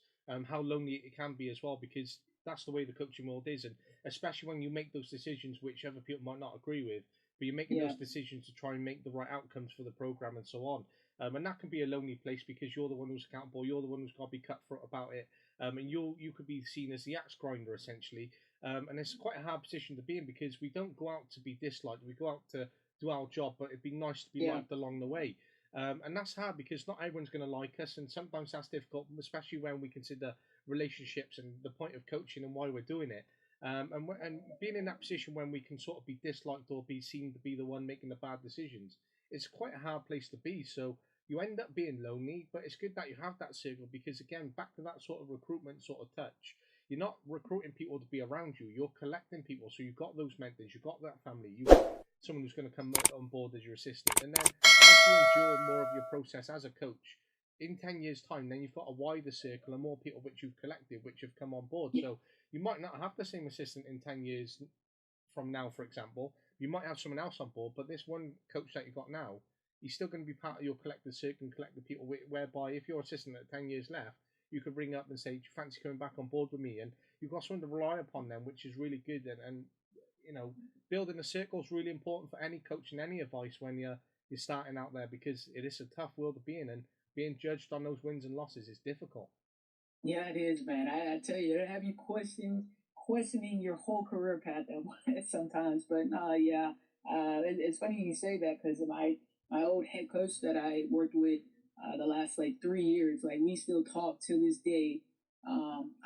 S2: how lonely it can be as well, because that's the way the coaching world is, and especially when you make those decisions which other people might not agree with, but you're making those decisions to try and make the right outcomes for the program and so on. And that can be a lonely place because you're the one who's accountable, you're the one who's got to be cutthroat about it, And you could be seen as the axe grinder essentially. And it's quite a hard position to be in because we don't go out to be disliked. We go out to do our job, but it'd be nice to be
S3: Yeah.
S2: liked along the way. And that's hard because not everyone's going to like us, and sometimes that's difficult, especially when we consider relationships and the point of coaching and why we're doing it. And being in that position when we can sort of be disliked or be seen to be the one making the bad decisions, it's quite a hard place to be. So you end up being lonely, but it's good that you have that circle because, again, back to that sort of recruitment sort of touch, you're not recruiting people to be around you, you're collecting people. So you've got those mentors, you've got that family, you've got someone who's going to come on board as your assistant. And then as you endure more of your process as a coach, in 10 years' time, then you've got a wider circle and more people which you've collected, which have come on board. So you might not have the same assistant in 10 years from now, for example. You might have someone else on board, but this one coach that you've got now, he's still going to be part of your collective circle and collective people, whereby if your assistant at 10 years left, you could ring up and say, do you fancy coming back on board with me? And you've got someone to rely upon them, which is really good. And you know, building a circle is really important for any coach and any advice when you're starting out there, because it is a tough world to be in, and being judged on those wins and losses is difficult.
S3: Yeah, it is, man. I tell you, it'll have you questioning your whole career path sometimes. But yeah, it's funny you say that because my old head coach that I worked with the last like 3 years, like we still talk to this day.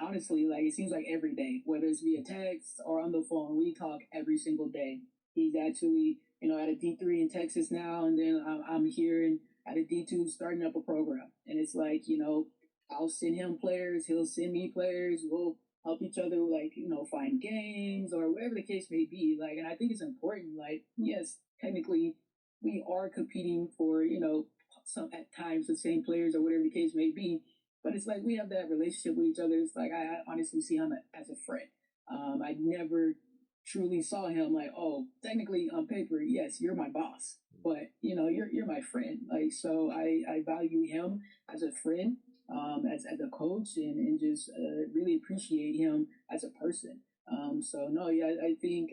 S3: Honestly, like it seems like every day, whether it's via text or on the phone, we talk every single day. He's actually, at a D3 in Texas now, and then I'm here at a D2 starting up a program, and it's like, I'll send him players, he'll send me players. We'll help each other, like, find games or whatever the case may be. Like, and I think it's important. Like, yes, technically, we are competing for, some at times the same players or whatever the case may be. But it's like we have that relationship with each other. It's like I honestly see him as a friend. I never truly saw him like, oh, technically on paper, yes, you're my boss, but you're my friend. Like, so I value him as a friend, as a coach, and just really appreciate him as a person. So no, yeah, I think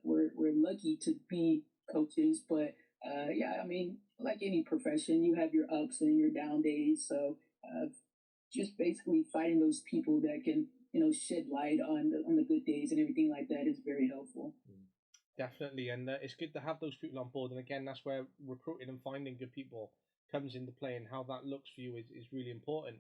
S3: we're lucky to be coaches, but yeah, I mean, like any profession, you have your ups and your down days. So just basically finding those people that can shed light on the good days and everything like that is very helpful.
S2: Definitely, and it's good to have those people on board. And again, that's where recruiting and finding good people comes into play, and how that looks for you is really important,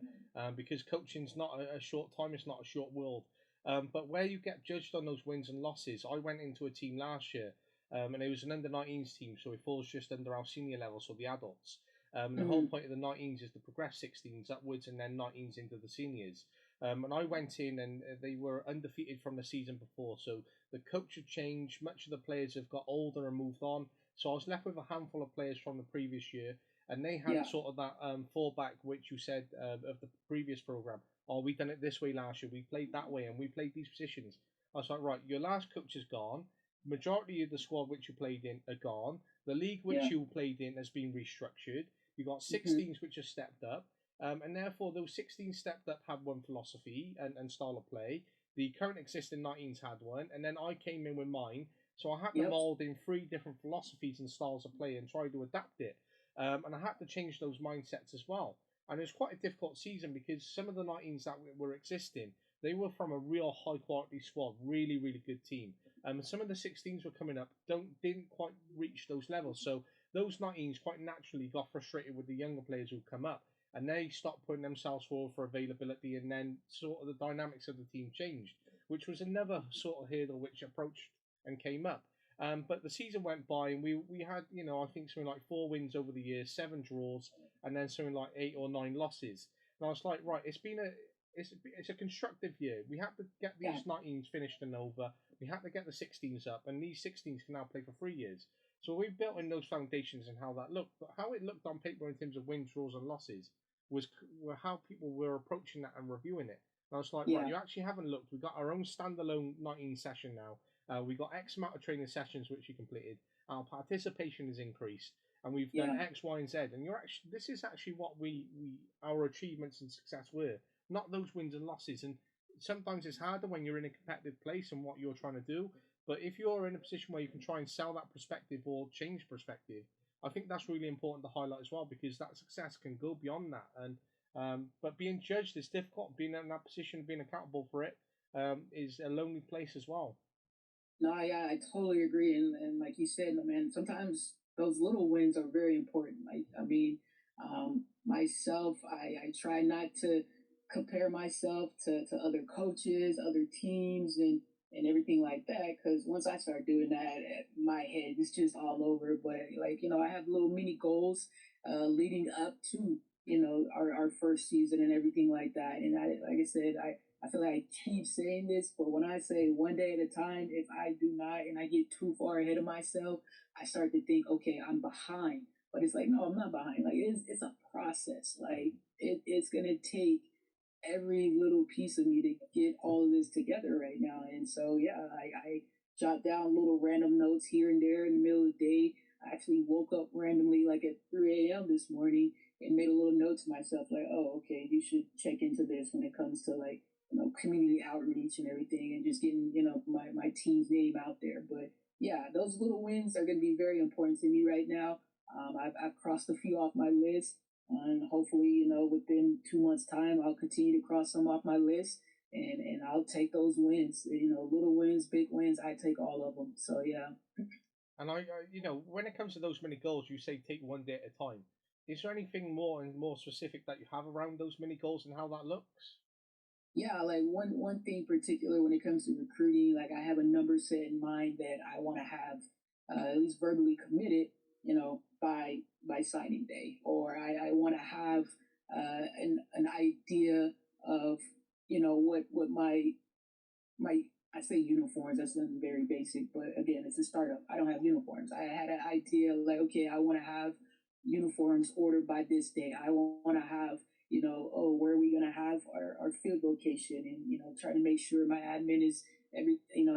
S2: because coaching's not a short time, it's not a short world. But where you get judged on those wins and losses, I went into a team last year, and it was an under-19s team, so it falls just under our senior level, so the adults. And the whole point of the 19s is to progress 16s upwards and then 19s into the seniors. And I went in and they were undefeated from the season before. So the coach had changed. Much of the players have got older and moved on. So I was left with a handful of players from the previous year. And they had sort of that fallback, which you said of the previous program. Oh, we done it this way last year. We played that way and we played these positions. I was like, right, your last coach is gone. Majority of the squad which you played in are gone. The league which you played in has been restructured. You've got 16s which have stepped up. And therefore, those 16 stepped up had one philosophy and style of play. The current existing 19s had one, and then I came in with mine. So I had to mould in 3 different philosophies and styles of play and try to adapt it. And I had to change those mindsets as well. And it was quite a difficult season because some of the 19s that were existing, they were from a real high quality squad, really, really good team. And some of the 16s were coming up, didn't quite reach those levels. So those 19s quite naturally got frustrated with the younger players who come up, and they stopped putting themselves forward for availability, and then sort of the dynamics of the team changed, which was another sort of hurdle which approached and came up. But the season went by, and we had, I think something like 4 wins over the year, 7 draws, and then something like 8 or 9 losses. And I was like, right, it's a constructive year. We had to get these 19s finished and over. We had to get the 16s up, and these 16s can now play for 3 years. So we built in those foundations and how that looked. But how it looked on paper in terms of wins, draws, and losses were how people were approaching that and reviewing it. And I was like, right, you actually haven't looked. We've got our own standalone 19 session now. We've got X amount of training sessions which you completed. Our participation has increased, and we've done X, Y, and Z. And this is actually what our achievements and success were, not those wins and losses. And sometimes it's harder when you're in a competitive place and what you're trying to do. But if you're in a position where you can try and sell that perspective or change perspective, I think that's really important to highlight as well, because that success can go beyond that. And But being judged is difficult. Being in that position, being accountable for it, is a lonely place as well.
S3: No, yeah, I totally agree. And like you said, man, sometimes those little wins are very important. Like, I mean, myself, I try not to compare myself to other coaches, other teams, and everything like that. Because once I start doing that, my head is just all over. But like, I have little mini goals leading up to, our first season and everything like that. And like I said, I feel like I keep saying this, but when I say one day at a time, if I do not and I get too far ahead of myself, I start to think, okay, I'm behind. But it's like, no, I'm not behind. Like it's a process. Like it's gonna take every little piece of me to get all of this together right now. And so yeah, I jot down little random notes here and there in the middle of the day. I actually woke up randomly like at 3 a.m. this morning and made a little note to myself like, oh, okay, you should check into this when it comes to like community outreach and everything and just getting, my team's name out there. But yeah, those little wins are going to be very important to me right now. I've crossed a few off my list, and hopefully, within 2 months' time, I'll continue to cross some off my list, and I'll take those wins. Little wins, big wins, I take all of them. So yeah.
S2: And when it comes to those many goals, you say take one day at a time. Is there anything more and more specific that you have around those many goals and how that looks?
S3: Yeah, like one thing particular when it comes to recruiting, like I have a number set in mind that I want to have at least verbally committed, by signing day, or I want to have an idea of what my I say uniforms. That's something very basic, but again, it's a startup. I don't have uniforms. I had an idea like, okay, I want to have uniforms ordered by this day. I want to have, oh, where are we going to have our field location, and try to make sure my admin is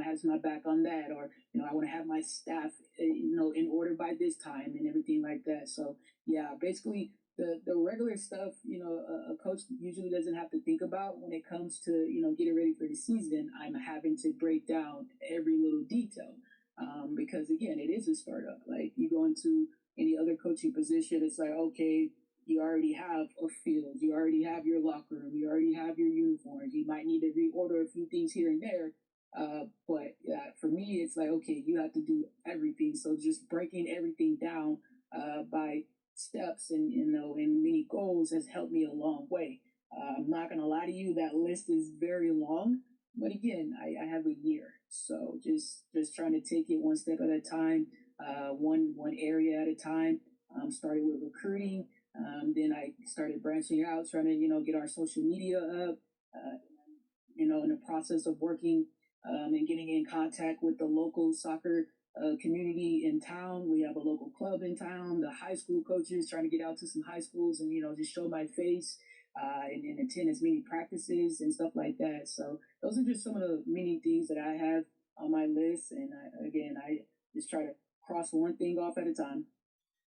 S3: has my back on that, or I want to have my staff in order by this time and everything like that. So yeah, basically the regular stuff, a coach usually doesn't have to think about when it comes to getting ready for the season. I'm having to break down every little detail, because again, it is a startup. Like you go into any other coaching position, it's like, okay, you already have a field, you already have your locker room, you already have your uniforms. You might need to reorder a few things here and there. But yeah, for me, it's like, okay, you have to do everything. So just breaking everything down by steps and and many goals has helped me a long way. I'm not gonna lie to you, that list is very long. But again, I have a year, so just trying to take it one step at a time, one area at a time. Started with recruiting, then I started branching out, trying to get our social media up. In the process of working and getting in contact with the local soccer community in town. We have a local club in town. The high school coaches, trying to get out to some high schools and just show my face and attend as many practices and stuff like that. So those are just some of the many things that I have on my list. And I just try to cross one thing off at a time.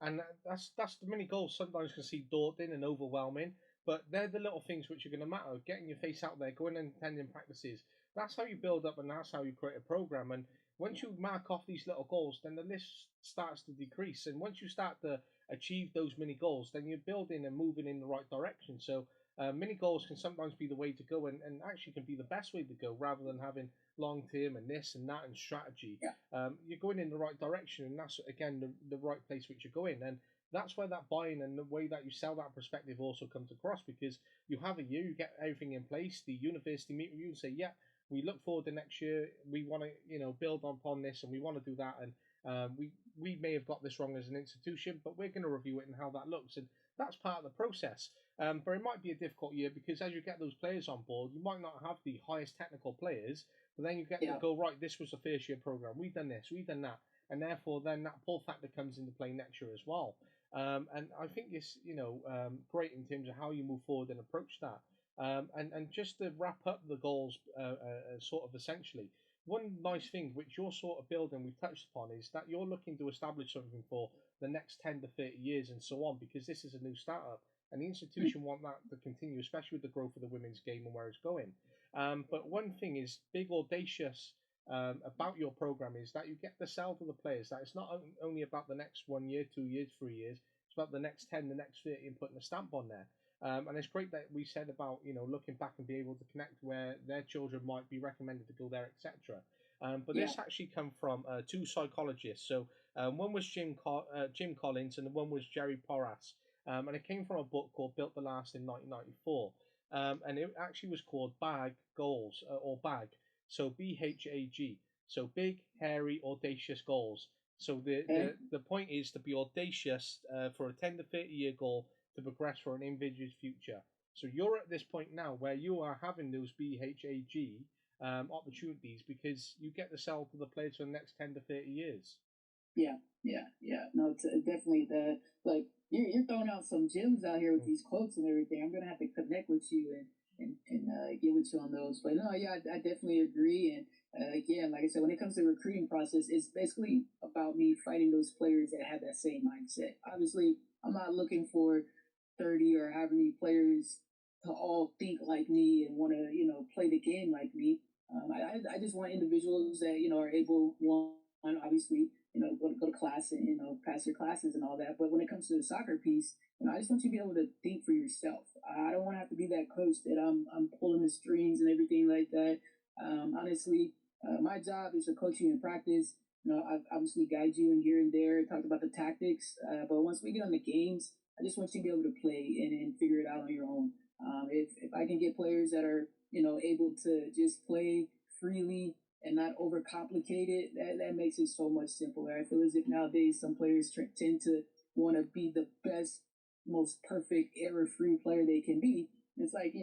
S2: And that's the many goals sometimes can seem daunting and overwhelming, but they're the little things which are going to matter. Getting your face out there, going and attending practices. That's how you build up, and that's how you create a program. And once you mark off these little goals, then the list starts to decrease. And once you start to achieve those mini goals, then you're building and moving in the right direction. So mini goals can sometimes be the way to go, and actually can be the best way to go, rather than having long term and this and that and strategy.
S3: Yeah.
S2: You're going in the right direction, and that's again the right place which you're going. And that's where that buying and the way that you sell that perspective also comes across, because you have a year, you get everything in place. The university meet with you and say, yeah, we look forward to next year. We want to, build upon this, and we want to do that. And we may have got this wrong as an institution, but we're going to review it and how that looks, and that's part of the process. But it might be a difficult year, because as you get those players on board, you might not have the highest technical players, but then you get to go, right, this was a first year program. We've done this, we've done that, and therefore then that pull factor comes into play next year as well. And I think it's great in terms of how you move forward and approach that. And just to wrap up the goals, sort of essentially, one nice thing which you're sort of building, we've touched upon, is that you're looking to establish something for the next 10 to 30 years and so on, because this is a new startup, and the institution want that to continue, especially with the growth of the women's game and where it's going. But one thing is big, audacious about your program is that you get to sell to the players that it's not only about the next 1 year, 2 years, 3 years, it's about the next 10, the next 30, and putting a stamp on there. And it's great that we said about, looking back and be able to connect where their children might be recommended to go there, etc. But
S3: Yeah.
S2: this actually come from two psychologists. So one was Jim Collins, and one was Jerry Porras. And it came from a book called Built to Last in 1994. And it actually was called BHAG Goals, or BHAG. So BHAG. So big, hairy, audacious goals. So the point is to be audacious for a 10 to 30 year goal to progress for an individual's future. So you're at this point now where you are having those BHAG opportunities because you get to sell to the players for the next 10 to 30 years.
S3: Yeah. No, definitely you're throwing out some gems out here with these quotes and everything. I'm gonna have to connect with you and get with you on those. But no, yeah, I definitely agree. And again, like I said, when it comes to the recruiting process, it's basically about me fighting those players that have that same mindset. Obviously, I'm not looking for 30 or however many players to all think like me and want to, play the game like me. I just want individuals that, are able, one, obviously, go to class and, pass your classes and all that. But when it comes to the soccer piece, I just want you to be able to think for yourself. I don't want to have to be that coach that I'm pulling the strings and everything like that. Honestly, my job is to coach you in practice. I obviously guide you in here and there, talked about the tactics. But once we get on the games, I just want you to be able to play and figure it out on your own. If I can get players that are, able to just play freely and not overcomplicate it, that makes it so much simpler. I feel as if nowadays some players tend to want to be the best, most perfect, error-free player they can be. It's like,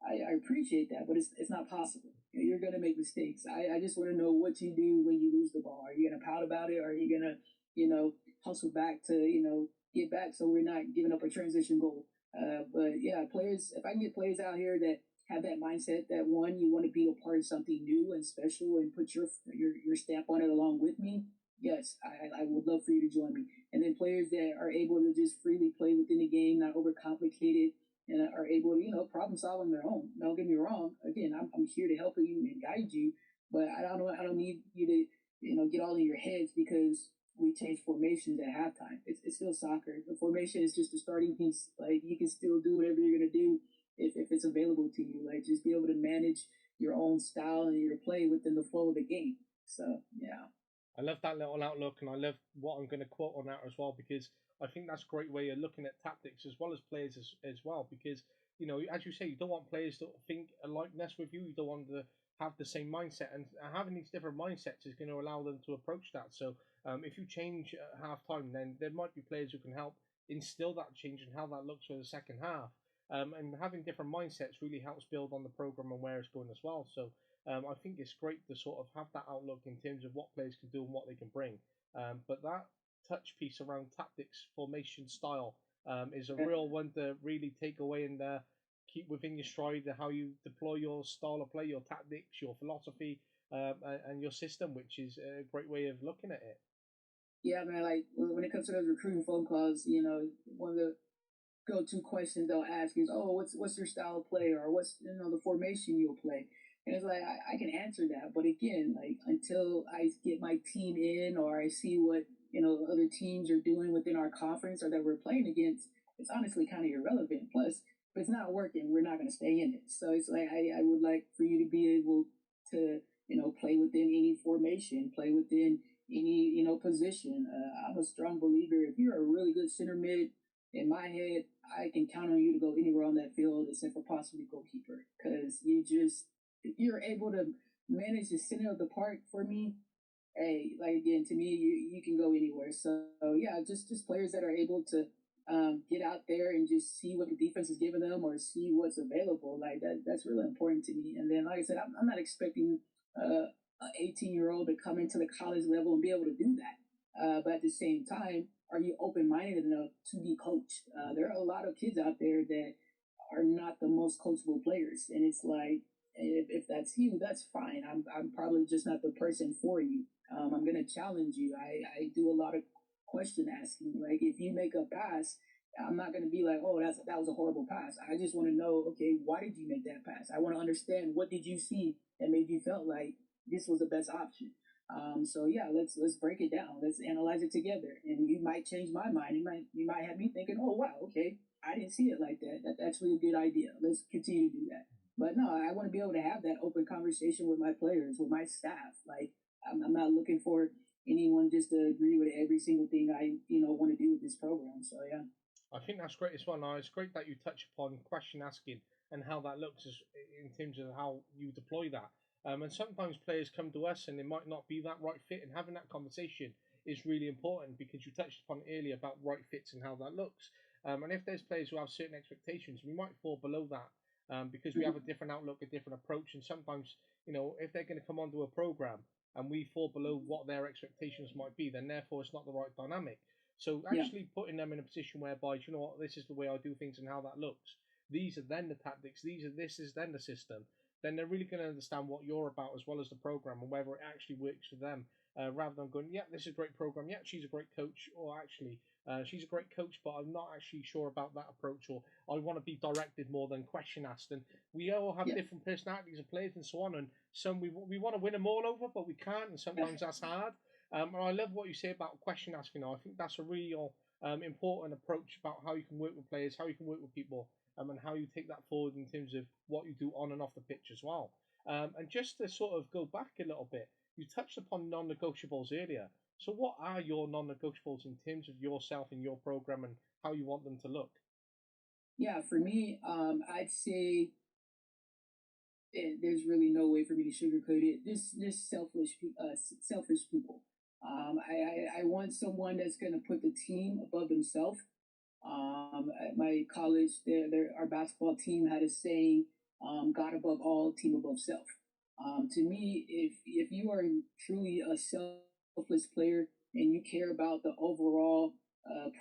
S3: I appreciate that, but it's not possible. You're going to make mistakes. I just want to know what you do when you lose the ball. Are you going to pout about it? Or are you going to, hustle back to, get back so we're not giving up a transition goal? But yeah, players, if I can get players out here that have that mindset that one, you want to be a part of something new and special and put your stamp on it along with me, yes, I would love for you to join me. And then players that are able to just freely play within the game, not overcomplicate it, and are able to, problem solve on their own. Don't get me wrong. Again, I'm here to help you and guide you, but I don't need you to, get all in your heads because we change formations at halftime. It's still soccer. The formation is just a starting piece. Like, you can still do whatever you're going to do if it's available to you. Like, just be able to manage your own style and your play within the flow of the game. So, yeah.
S2: I love that little outlook, and I love what I'm going to quote on that as well, because I think that's a great way of looking at tactics as well as players as well, because, as you say, you don't want players to think a likeness with you. You don't want to have the same mindset, and having these different mindsets is going to allow them to approach that. So if you change at half time, then there might be players who can help instill that change and how that looks for the second half. And having different mindsets really helps build on the program and where it's going as well. So I think it's great to sort of have that outlook in terms of what players can do and what they can bring. But that touch piece around tactics, formation, style is a real one to really take away and keep within your stride, how you deploy your style of play, your tactics, your philosophy, and your system, which is a great way of looking at it.
S3: Yeah, man, like when it comes to those recruiting phone calls, one of the go-to questions they'll ask is, "Oh, what's your style of play, or what's the formation you'll play?" And it's like I can answer that, but again, like until I get my team in or I see what other teams are doing within our conference or that we're playing against, it's honestly kind of irrelevant. Plus, if it's not working, we're not going to stay in it. So it's like I would like for you to be able to play within any formation, play within any position. I'm a strong believer. If you're a really good center mid, in my head, I can count on you to go anywhere on that field except for possibly goalkeeper, because if you're able to manage the center of the park for me, hey, like again, to me, you can go anywhere. So yeah, just players that are able to get out there and just see what the defense is giving them or see what's available. Like that's really important to me. And then, like I said, I'm not expecting an 18-year-old to come into the college level and be able to do that. But at the same time, are you open-minded enough to be coached? There are a lot of kids out there that are not the most coachable players, and it's like, if that's you, that's fine. I'm probably just not the person for you. I'm gonna challenge you. I do a lot of question asking. Like, if you make a pass, I'm not gonna be like, oh, that was a horrible pass. I just want to know, okay, why did you make that pass? I want to understand, what did you see that made you felt like this was the best option. So yeah, let's break it down. Let's analyze it together. And you might change my mind. You might have me thinking, oh wow, okay, I didn't see it like that. That's really a good idea. Let's continue to do that. But no, I want to be able to have that open conversation with my players, with my staff. Like, I'm not looking for anyone just to agree with every single thing I, want to do with this program. So yeah.
S2: I think that's great as well. Now, it's great that you touch upon question asking and how that looks in terms of how you deploy that. And sometimes players come to us and it might not be that right fit, and having that conversation is really important because you touched upon it earlier about right fits and how that looks. And if there's players who have certain expectations, we might fall below that because we have a different outlook, a different approach. And sometimes, if they're going to come onto a program and we fall below what their expectations might be, then therefore it's not the right dynamic. So actually putting them in a position whereby, you know what, this is the way I do things and how that looks. These are then the tactics. This is then the system. Then they're really going to understand what you're about as well as the program and whether it actually works for them. Rather than going, yeah, this is a great program. Yeah, she's a great coach. Or actually, she's a great coach, but I'm not actually sure about that approach. Or I want to be directed more than question asked. And we all have different personalities of players and so on. And some we want to win them all over, but we can't. And sometimes that's hard. And I love what you say about question asking. I think that's a real important approach about how you can work with players, how you can work with people, and how you take that forward in terms of what you do on and off the pitch as well. And just to sort of go back a little bit, you touched upon non-negotiables earlier. So what are your non-negotiables in terms of yourself and your program and how you want them to look?
S3: Yeah, for me, I'd say there's really no way for me to sugarcoat it. This selfish people. I want someone that's going to put the team above themselves. At my college, our basketball team had a saying, "God above all, team above self." To me, if you are truly a selfless player and you care about the overall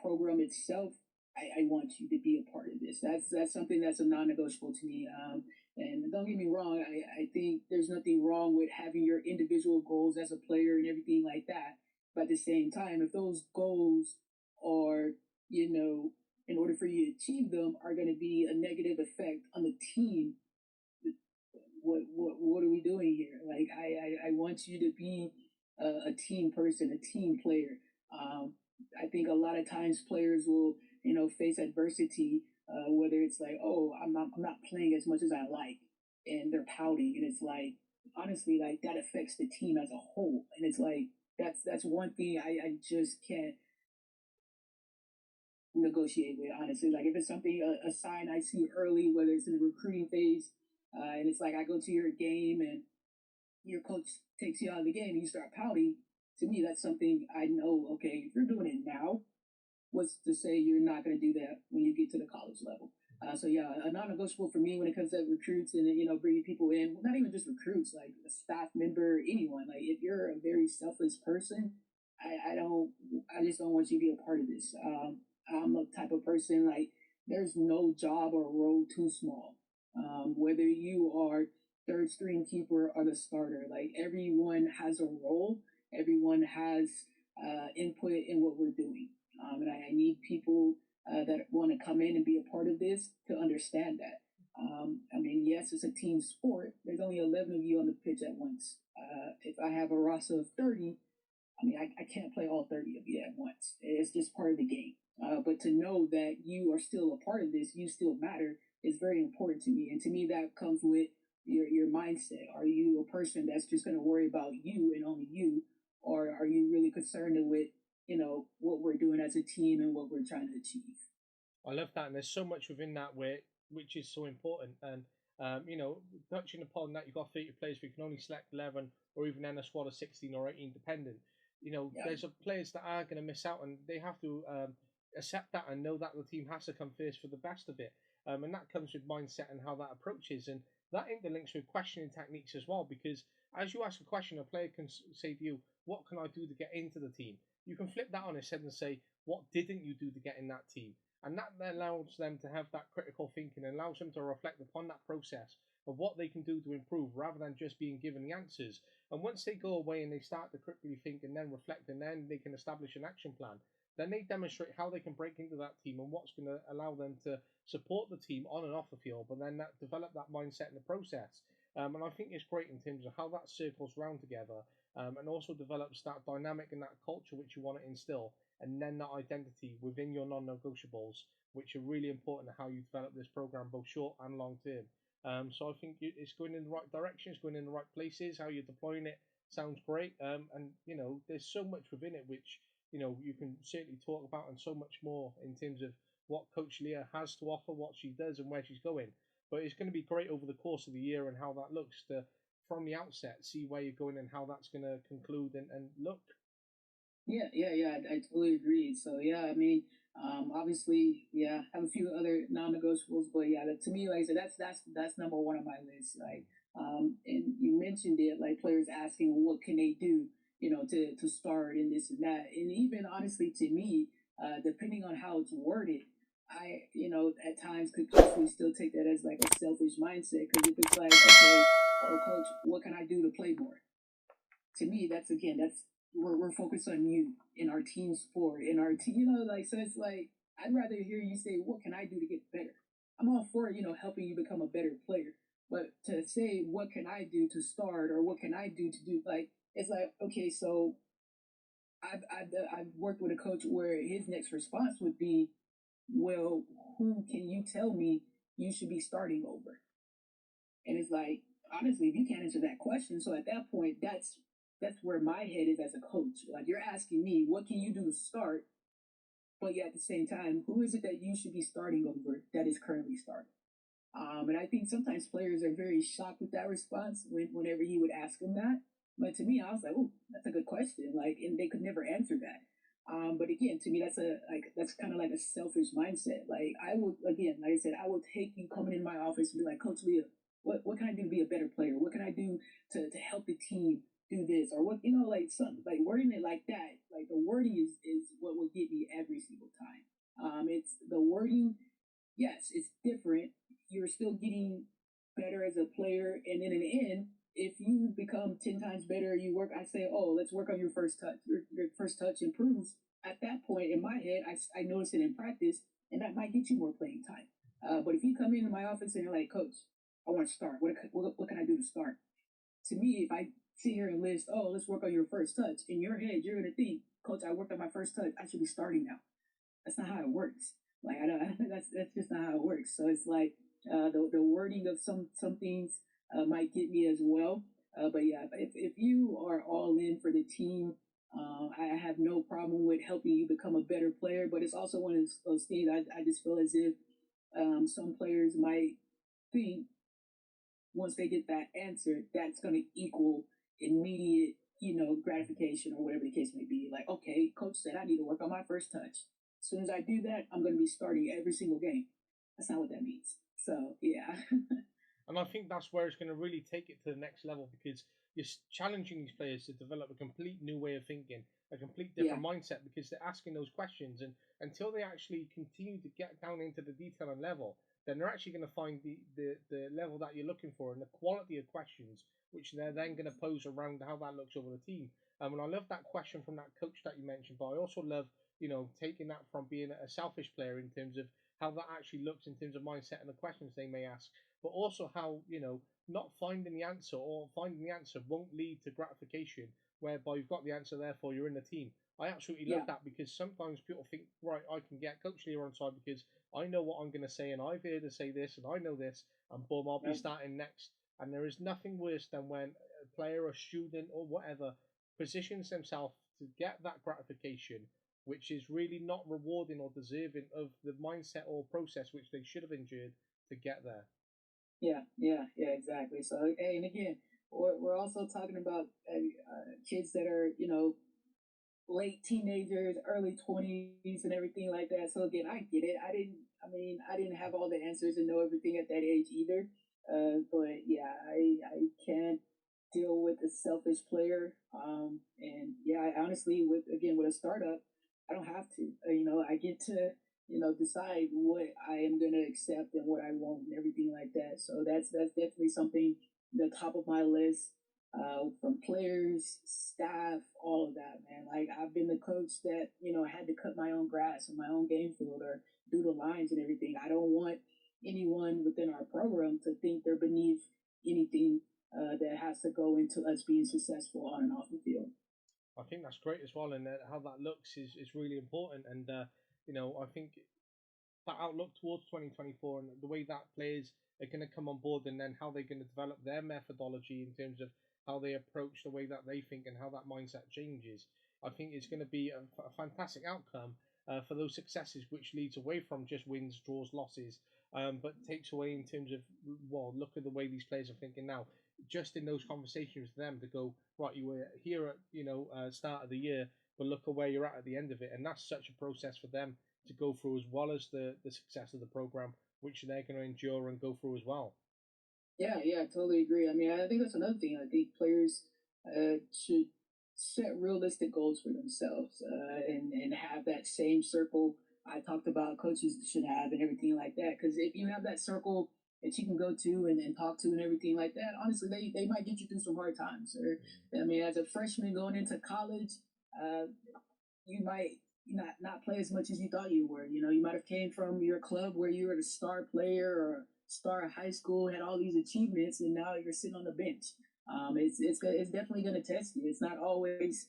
S3: program itself, I want you to be a part of this. That's something that's a non-negotiable to me. And don't get me wrong, I think there's nothing wrong with having your individual goals as a player and everything like that. But at the same time, if those goals are, in order for you to achieve them, are going to be a negative effect on the team, what are we doing here? Like, I want you to be a team person, a team player. I think a lot of times players will, face adversity, whether it's like, oh, I'm not playing as much as I like, and they're pouting, and it's like, honestly, like that affects the team as a whole, and it's like that's one thing I just can't negotiate with, honestly. Like, if it's something, a sign I see early, whether it's in the recruiting phase, and it's like I go to your game and your coach takes you out of the game and you start pouting, to me, that's something I know, okay, if you're doing it now, what's to say you're not going to do that when you get to the college level? So yeah, a non-negotiable for me when it comes to recruits and, bringing people in, well, not even just recruits, like a staff member, anyone. Like, if you're a very selfless person, I just don't want you to be a part of this. I'm the type of person, like, there's no job or role too small. Whether you are third string keeper or the starter, like, everyone has a role. Everyone has input in what we're doing. And I need people that want to come in and be a part of this to understand that. Yes, it's a team sport. There's only 11 of you on the pitch at once. If I have a roster of 30, I can't play all 30 of you at once. It's just part of the game. But to know that you are still a part of this, you still matter, is very important to me. And to me, that comes with your mindset. Are you a person that's just going to worry about you and only you? Or are you really concerned with, what we're doing as a team and what we're trying to achieve?
S2: I love that, and there's so much within that which is so important. And touching upon that, you've got 30 players, but you can only select 11, or even then a squad of 16 or 18, dependent. There's players that are going to miss out, and they have to accept that and know that the team has to come first for the best of it. And that comes with mindset and how that approaches, and that interlinks with questioning techniques as well. Because as you ask a question, a player can say to you, "What can I do to get into the team?" You can flip that on its head and say, "What didn't you do to get in that team?" And that then allows them to have that critical thinking and allows them to reflect upon that process of what they can do to improve rather than just being given the answers. And once they go away and they start to critically think and then reflect and then they can establish an action plan, then they demonstrate how they can break into that team and what's going to allow them to support the team on and off the field, but then develop that mindset in the process. And I think it's great in terms of how that circles round together and also develops that dynamic and that culture which you want to instill, and then that identity within your non-negotiables, which are really important in how you develop this program, both short and long term. So I think it's going in the right direction. It's going in the right places. How you're deploying it sounds great. And there's so much within it which you can certainly talk about, and so much more in terms of what Coach Leah has to offer, what she does, and where she's going. But it's going to be great over the course of the year and how that looks to, from the outset, see where you're going and how that's going to conclude and look.
S3: Yeah. I totally agree. So yeah, I mean, obviously, yeah, I have a few other non-negotiables, but yeah, to me, like I said, that's number one on my list. Like, and you mentioned it, like players asking, well, what can they do, to start and this and that, and even honestly, to me, depending on how it's worded, I, at times could possibly still take that as like a selfish mindset, because if it's like, okay, oh, coach, what can I do to play more? To me, that's we're focused on you in our team sport, in our team, like, so it's like, I'd rather hear you say, what can I do to get better? I'm all for, helping you become a better player. But to say, what can I do to start, or what can I do to do, like, it's like, okay, so I've worked with a coach where his next response would be, well, who can you tell me you should be starting over? And it's like, honestly, if you can't answer that question, so at that point, that's where my head is as a coach. Like, you're asking me, what can you do to start? But yet at the same time, who is it that you should be starting over that is currently starting? And I think sometimes players are very shocked with that response whenever he would ask them that. But to me, I was like, oh, that's a good question. Like, and they could never answer that. But again, to me, that's kind of like a selfish mindset. Like, I would, again, like I said, I would take you coming in my office and be like, Coach Leah, what can I do to be a better player? What can I do to help the team do this? Or what, like something like wording it like that. Like, the wording is what will get me every single time. It's the wording. Yes, it's different. You're still getting better as a player, and then in the end, if you become 10 times better, I say, oh, let's work on your first touch. Your first touch improves. At that point, in my head, I notice it in practice, and that might get you more playing time. But if you come into my office and you're like, Coach, I want to start. What can I do to start? To me, if I sit here and list, oh, let's work on your first touch, in your head, you're going to think, Coach, I worked on my first touch. I should be starting now. That's not how it works. Like, I don't. That's just not how it works. So it's like, the wording of some things might get me as well. But yeah, if you are all in for the team, I have no problem with helping you become a better player. But it's also one of those things I just feel as if some players might think once they get that answer, that's going to equal immediate, gratification or whatever the case may be. Like, okay, coach said I need to work on my first touch. As soon as I do that, I'm going to be starting every single game. That's not what that means. So, yeah.
S2: And I think that's where it's going to really take it to the next level, because you're challenging these players to develop a complete new way of thinking, a complete different mindset, because they're asking those questions. And until they actually continue to get down into the detail and level, then they're actually going to find the level that you're looking for and the quality of questions which they're then going to pose around how that looks over the team. And I love that question from that coach that you mentioned, but I also love, taking that from being a selfish player in terms of how that actually looks in terms of mindset and the questions they may ask, but also how, not finding the answer, or finding the answer won't lead to gratification, whereby you've got the answer, therefore you're in the team. I absolutely love that, because sometimes people think, right, I can get Coach Leah on side because I know what I'm going to say, and I've heard her say this, and I know this, and boom, I'll be starting next. And there is nothing worse than when a player or student or whatever positions themselves to get that gratification, which is really not rewarding or deserving of the mindset or process which they should have endured to get there.
S3: Yeah, exactly. So, hey, and again, we're also talking about kids that are, late teenagers, early 20s, and everything like that. So again, I get it. I didn't have all the answers and know everything at that age either. But yeah, I can't deal with a selfish player. And yeah, I honestly, with a startup, I don't have to. I get to decide what I am going to accept and what I won't and everything like that. So that's definitely something the top of my list. From players, staff, all of that, man. Like, I've been the coach that had to cut my own grass in my own game field or do the lines and everything. I don't want anyone within our program to think they're beneath anything that has to go into us being successful on and off the field.
S2: I think that's great as well, and how that looks is really important. And I think that outlook towards 2024 and the way that players are going to come on board, and then how they're going to develop their methodology in terms of how they approach the way that they think and how that mindset changes. I think it's going to be a fantastic outcome for those successes, which leads away from just wins, draws, losses, but takes away in terms of, well, look at the way these players are thinking now. Just in those conversations with them to go, right, you were here at start of the year, but look at where you're at the end of it. And that's such a process for them to go through, as well as the success of the program, which they're going to endure and go through as well.
S3: Yeah, I totally agree. I mean, I think that's another thing. I think players should set realistic goals for themselves and have that same circle I talked about coaches should have and everything like that. Because if you have that circle that you can go to and talk to and everything like that, honestly, they might get you through some hard times. Or, I mean, as a freshman going into college, you might not play as much as you thought you were. You might have came from your club where you were the star player or star high school, had all these achievements, and now you're sitting on the bench. It's definitely going to test you. It's not always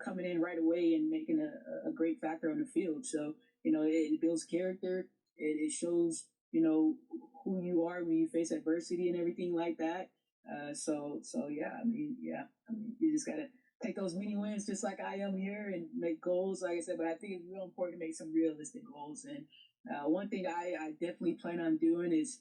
S3: coming in right away and making a great factor on the field. So it builds character. It shows who you are when you face adversity and everything like that. So yeah. I mean, you just gotta take those mini wins just like I am here and make goals, like I said. But I think it's real important to make some realistic goals. And one thing I definitely plan on doing is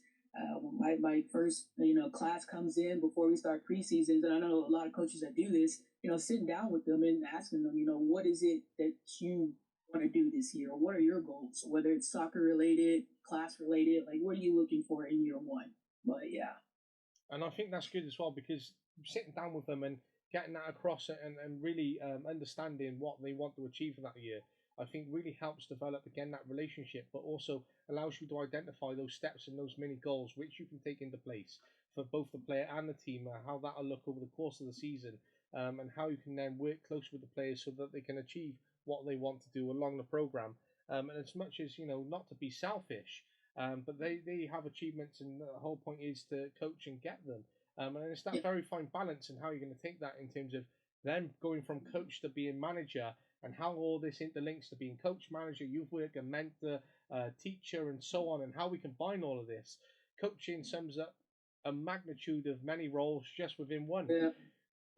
S3: when my first class comes in before we start preseasons, and I know a lot of coaches that do this, sitting down with them and asking them, what is it that you want to do this year? Or what are your goals? Whether it's soccer related, class related, like what are you looking for in year one? But yeah.
S2: And I think that's good as well, because sitting down with them and getting that across and really understanding what they want to achieve for that year, I think really helps develop again that relationship, but also allows you to identify those steps and those mini goals which you can take into place for both the player and the team, how that'll look over the course of the season, and how you can then work close with the players so that they can achieve what they want to do along the program. And as much as, not to be selfish, but they have achievements, and the whole point is to coach and get them. And it's that very fine balance and how you're going to take that in terms of them going from coach to being manager, and how all this interlinks to being coach, manager, youth worker, mentor, teacher, and so on, and how we combine all of this. Coaching sums up a magnitude of many roles just within one.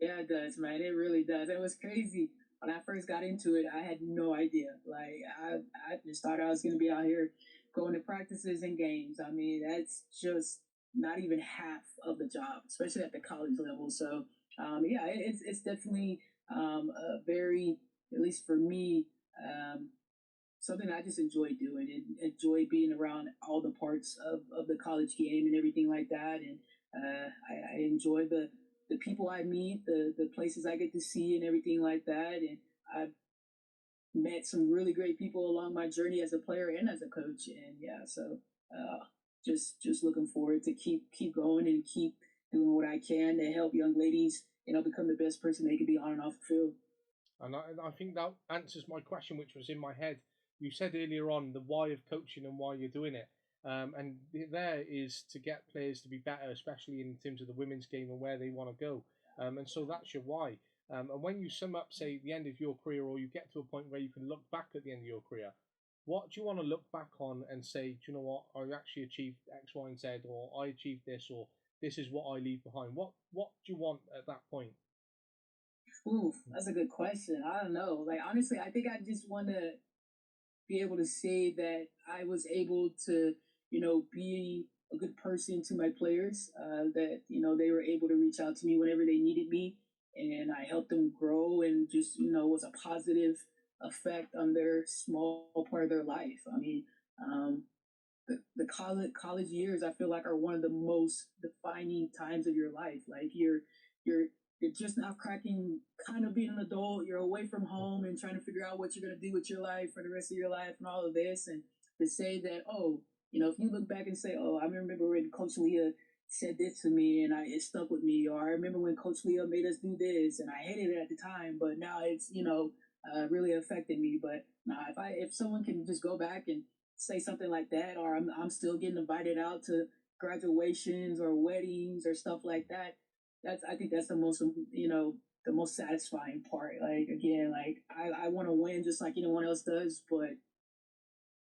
S3: Yeah, it does, man. It really does. It was crazy. When I first got into it, I had no idea. Like, I just thought I was going to be out here going to practices and games. I mean, that's just not even half of the job, especially at the college level. So, it's definitely a very, at least for me, something I just enjoy doing and enjoy being around all the parts of the college game and everything like that. And I enjoy the people I meet, the places I get to see and everything like that. And I've met some really great people along my journey as a player and as a coach. And yeah, so just looking forward to keep going and keep doing what I can to help young ladies, become the best person they can be on and off the field.
S2: And I think that answers my question, which was in my head. You said earlier on the why of coaching and why you're doing it. And there is to get players to be better, especially in terms of the women's game and where they want to go. And so that's your why. And when you sum up, say, the end of your career, or you get to a point where you can look back at the end of your career, what do you want to look back on and say, do you know what, I actually achieved X, Y, and Z, or I achieved this, or this is what I leave behind? What do you want at that point?
S3: Ooh, that's a good question. I don't know. Like, honestly, I think I just want to be able to say that I was able to, be a good person to my players, that, they were able to reach out to me whenever they needed me, and I helped them grow and just, was a positive effect on their small part of their life. I mean, the college years, I feel like, are one of the most defining times of your life. Like, you're just now cracking, kind of being an adult. You're away from home and trying to figure out what you're going to do with your life for the rest of your life and all of this. And to say that, if you look back and say, I remember when Coach Leah said this to me and it stuck with me, or I remember when Coach Leah made us do this and I hated it at the time, but now it's, really affected me. But if someone can just go back and say something like that, or I'm still getting invited out to graduations or weddings or stuff like that, I think that's the most, the most satisfying part. Like, again, like I want to win just like anyone else does, but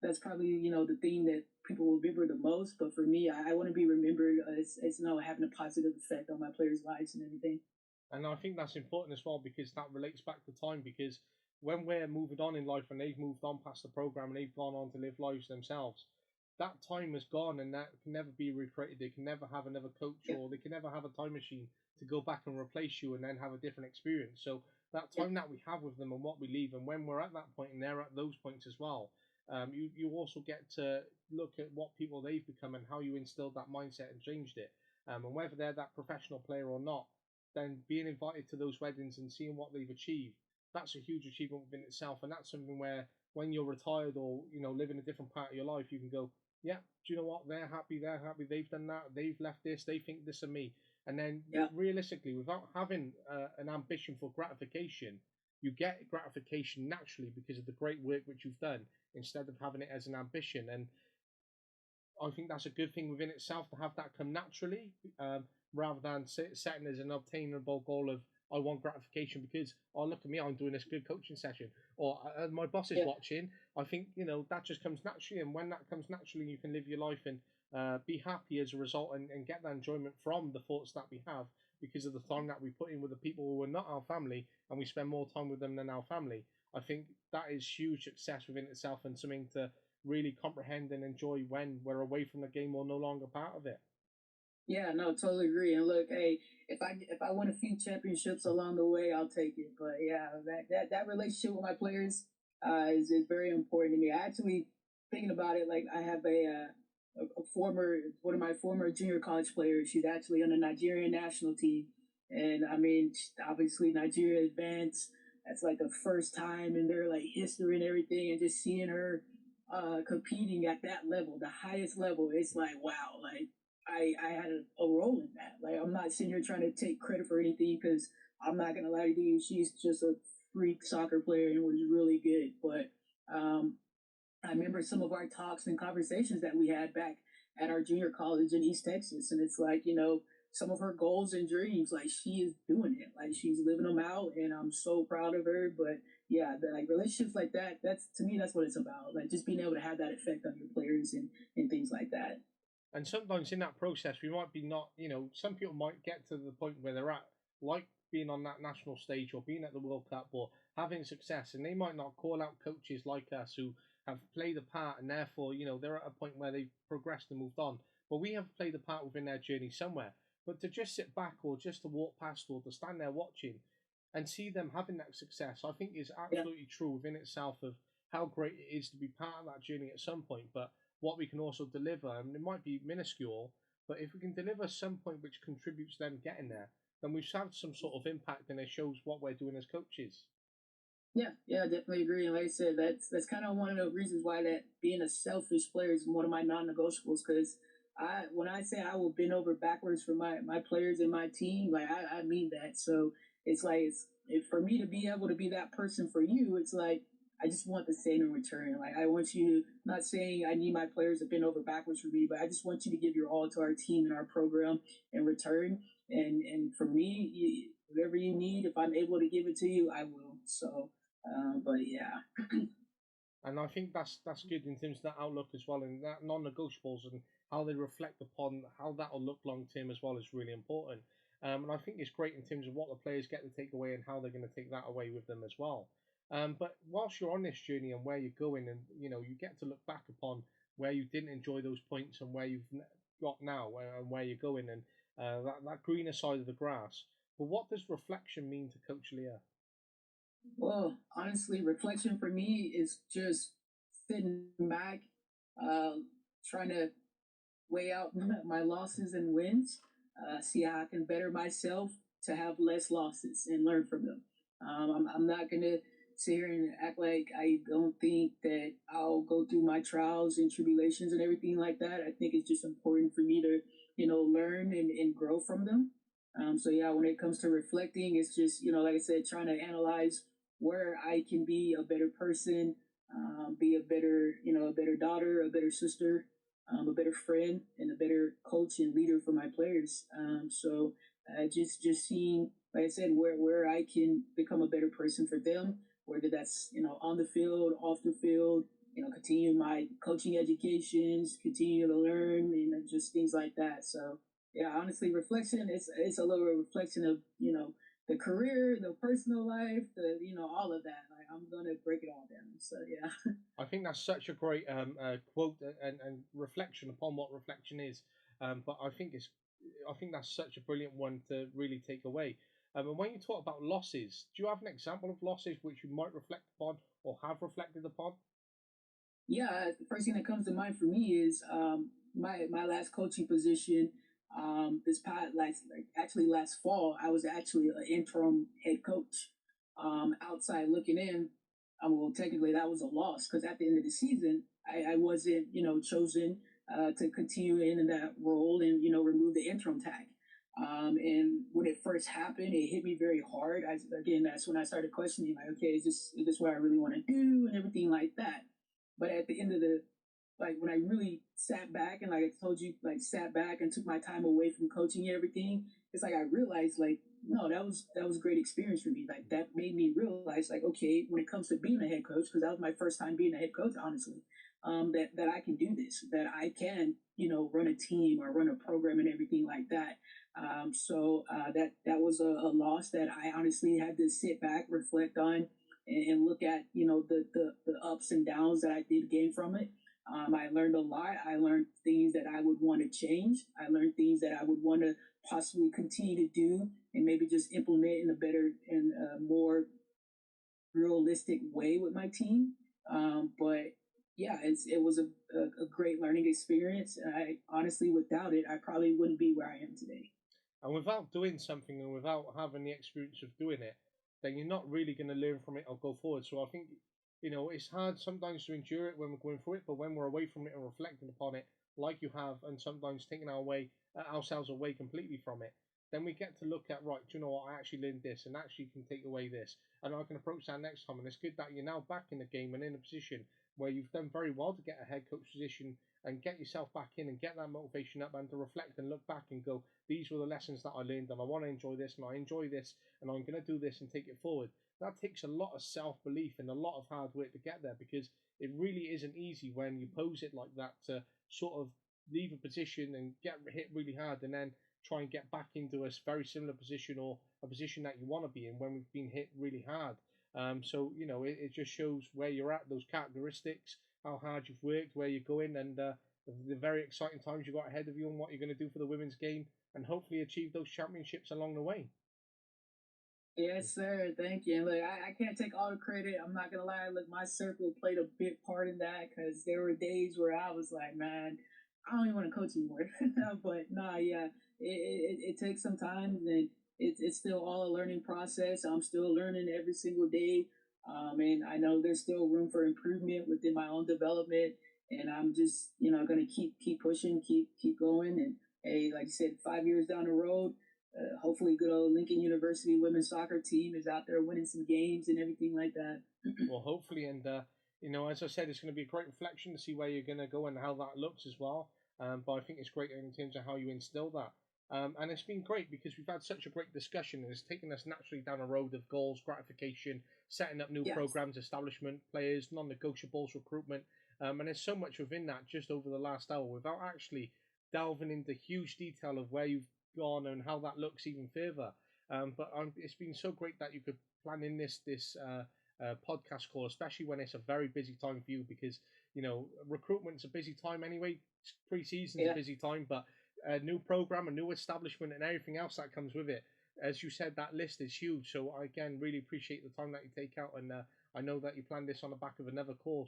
S3: that's probably, the thing that people will remember the most. But for me, I want to be remembered as, having a positive effect on my players' lives and everything.
S2: And I think that's important as well because that relates back to time. Because when we're moving on in life and they've moved on past the program and they've gone on to live lives themselves, that time is gone and that can never be recreated. They can never have another coach
S3: Yeah.
S2: or they can never have a time machine to go back and replace you and then have a different experience. So that
S3: Yeah.
S2: time that we have with them and what we leave, and when we're at that point and they're at those points as well, you also get to look at what people they've become and how you instilled that mindset and changed it. And whether they're that professional player or not, then being invited to those weddings and seeing what they've achieved, that's a huge achievement within itself. And that's something where when you're retired or, live in a different part of your life, you can go, yeah, do you know what? They're happy, they've done that, they've left this, they think this of me. And then
S3: Yeah.
S2: realistically, without having an ambition for gratification, you get gratification naturally because of the great work which you've done instead of having it as an ambition. And I think that's a good thing within itself to have that come naturally, rather than setting as an obtainable goal of I want gratification because oh look at me, I'm doing this good coaching session, or my boss is
S3: Yeah.
S2: watching. I think that just comes naturally, and when that comes naturally, you can live your life and be happy as a result, and get that enjoyment from the thoughts that we have because of the time that we put in with the people who are not our family, and we spend more time with them than our family. I think that is huge success within itself and something to really comprehend and enjoy when we're away from the game or no longer part of it.
S3: Yeah, no, totally agree. And look, hey, if I win a few championships along the way, I'll take it. But yeah, that relationship with my players is very important to me. I actually thinking about it, like I have a former one of my former junior college players. She's actually on the Nigerian national team, and I mean, obviously Nigeria advanced. That's like the first time in their like history and everything, and just seeing her competing at that level, the highest level, it's like wow, like I had a role in that. Like, I'm not sitting here trying to take credit for anything because I'm not going to lie to you. She's just a freak soccer player and was really good. But I remember some of our talks and conversations that we had back at our junior college in East Texas. And it's like, some of her goals and dreams, like she is doing it. Like she's living them out. And I'm so proud of her. But yeah, like relationships like that, that's to me, that's what it's about. Like just being able to have that effect on your players and things like that.
S2: And sometimes in that process, we might be not, some people might get to the point where they're at, like being on that national stage or being at the World Cup or having success, and they might not call out coaches like us who have played a part, and therefore, they're at a point where they've progressed and moved on. But we have played a part within their journey somewhere. But to just sit back or just to walk past or to stand there watching and see them having that success, I think is
S3: Yeah.
S2: absolutely true within itself of how great it is to be part of that journey at some point. But what we can also deliver, and it might be minuscule, but if we can deliver some point which contributes them getting there, then we've had some sort of impact and it shows what we're doing as coaches.
S3: Yeah, I definitely agree. And like I said, that's kind of one of the reasons why that being a selfish player is one of my non-negotiables. Because when I say I will bend over backwards for my players and my team, like I mean that. So it's like for me to be able to be that person for you, it's like I just want the same in return. Like I want you. Not saying I need my players to bend over backwards for me, but I just want you to give your all to our team and our program in return. And for me, whatever you need, if I'm able to give it to you, I will. So. But yeah,
S2: And I think that's good in terms of that outlook as well, and that non-negotiables and how they reflect upon how that'll look long term as well is really important. And I think it's great in terms of what the players get to take away and how they're going to take that away with them as well. But whilst you're on this journey and where you're going, and you get to look back upon where you didn't enjoy those points and where you've got now and where you're going, and that greener side of the grass. But what does reflection mean to Coach Leah?
S3: well, honestly, reflection for me is just sitting back, uh, trying to weigh out my losses and wins, see how I can better myself to have less losses and learn from them. I'm not going to sit here and act like I don't think that I'll go through my trials and tribulations and everything like that. I think it's just important for me to, learn and grow from them. So yeah, when it comes to reflecting, it's just, like I said, trying to analyze where I can be a better person, be a better daughter, a better sister, a better friend, and a better coach and leader for my players. So Just seeing, like I said, where I can become a better person for them, whether that's on the field, off the field, continue my coaching educations, continue to learn, just things like that. So yeah, honestly, reflection, it's a little reflection of the career, the personal life, all of that. Like, I'm gonna break it all down. So yeah.
S2: I think that's such a great quote and reflection upon what reflection is. But I think that's such a brilliant one to really take away. And when you talk about losses, do you have an example of losses which you might reflect upon or have reflected upon?
S3: Yeah, the first thing that comes to mind for me is my last coaching position. This past last fall, I was actually an interim head coach. Outside looking in, well, technically that was a loss because at the end of the season, I wasn't chosen to continue in that role and remove the interim tag. And when it first happened, it hit me very hard. That's when I started questioning, like, okay, is this what I really want to do and everything like that. But at the end of the, like, when I really sat back and, like I told you, like, sat back and took my time away from coaching and everything, it's like I realized, like, no, that was a great experience for me. Like, that made me realize, like, okay, when it comes to being a head coach, because that was my first time being a head coach, honestly, that I can do this, that I can, run a team or run a program and everything like that. That was a loss that I honestly had to sit back, reflect on, and look at the ups and downs that I did gain from it. I learned a lot. I learned things that I would want to change. I learned things that I would want to possibly continue to do and maybe just implement in a better and more realistic way with my team. But yeah, it was a great learning experience. I honestly, without it, I probably wouldn't be where I am today.
S2: And without doing something and without having the experience of doing it, then you're not really going to learn from it or go forward. So I think, it's hard sometimes to endure it when we're going through it, but when we're away from it and reflecting upon it, like you have, and sometimes taking ourselves away completely from it, then we get to look at, right, do you know what, I actually learned this and actually can take away this. And I can approach that next time. And it's good that you're now back in the game and in a position where you've done very well to get a head coach position and get yourself back in and get that motivation up and to reflect and look back and go, these were the lessons that I learned and I want to enjoy this and I enjoy this and I'm going to do this and take it forward. That takes a lot of self-belief and a lot of hard work to get there because it really isn't easy when you pose it like that to sort of leave a position and get hit really hard and then try and get back into a very similar position or a position that you want to be in when we've been hit really hard. It just shows where you're at, those characteristics, how hard you've worked, where you're going, and the very exciting times you've got ahead of you and what you're going to do for the women's game and hopefully achieve those championships along the way.
S3: Yes, sir. Thank you. And look, I can't take all the credit. I'm not gonna lie. Look, my circle played a big part in that because there were days where I was like, man, I don't even want to coach anymore. But nah, yeah, it takes some time, and it's still all a learning process. I'm still learning every single day, and I know there's still room for improvement within my own development. And I'm just gonna keep pushing, keep going. And hey, like you said, 5 years down the road. Hopefully, good old Lincoln University women's soccer team is out there winning some games and everything like that.
S2: Well, hopefully, and as I said, it's going to be a great reflection to see where you're going to go and how that looks as well. But I think it's great in terms of how you instill that. And it's been great because we've had such a great discussion and it's taken us naturally down a road of goals, gratification, setting up new
S3: Yes.
S2: programs, establishment, players, non-negotiables, recruitment. And there's so much within that just over the last hour without actually delving into huge detail of where you've gone and how that looks even further. It's been so great that you could plan in this podcast call, especially when it's a very busy time for you because recruitment's a busy time anyway. Pre-season's a busy time, but a new program, a new establishment, and everything else that comes with it. As you said, that list is huge. So I again really appreciate the time that you take out, and I know that you planned this on the back of another call.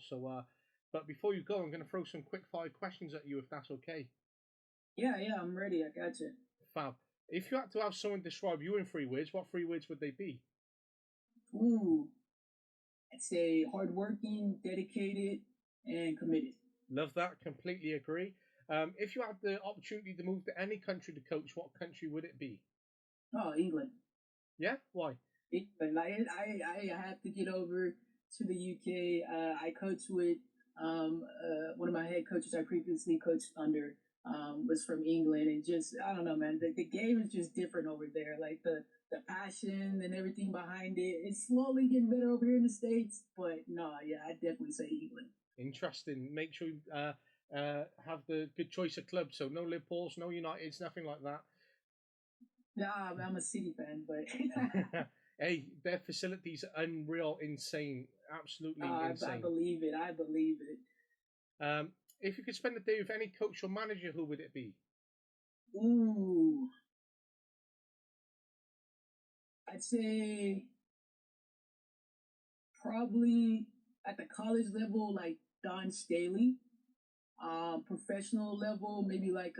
S2: But before you go, I'm going to throw some quick fire questions at you, if that's okay.
S3: Yeah, I'm ready. I got you.
S2: Fab. If you had to have someone describe you in 3 words, what 3 words would they be?
S3: Ooh, I'd say hardworking, dedicated, and committed.
S2: Love that. Completely agree. If you had the opportunity to move to any country to coach, what country would it be?
S3: Oh, England.
S2: Yeah? Why?
S3: England. I have to get over to the UK. I coach with one of my head coaches I previously coached under. was from England, and just I don't know, man. The game is just different over there. Like the passion and everything behind it. It's slowly getting better over here in the States, but no, yeah, I'd definitely say England.
S2: Interesting. Make sure you have the good choice of clubs. So no Liverpools, no Uniteds, nothing like that.
S3: Nah, I'm a City fan, but
S2: Hey, their facilities are unreal, insane, absolutely
S3: I
S2: insane.
S3: believe it. I believe it.
S2: If you could spend a day with any coach or manager, who would it be?
S3: Ooh, I'd say probably at the college level, like Don Staley. Professional level, maybe like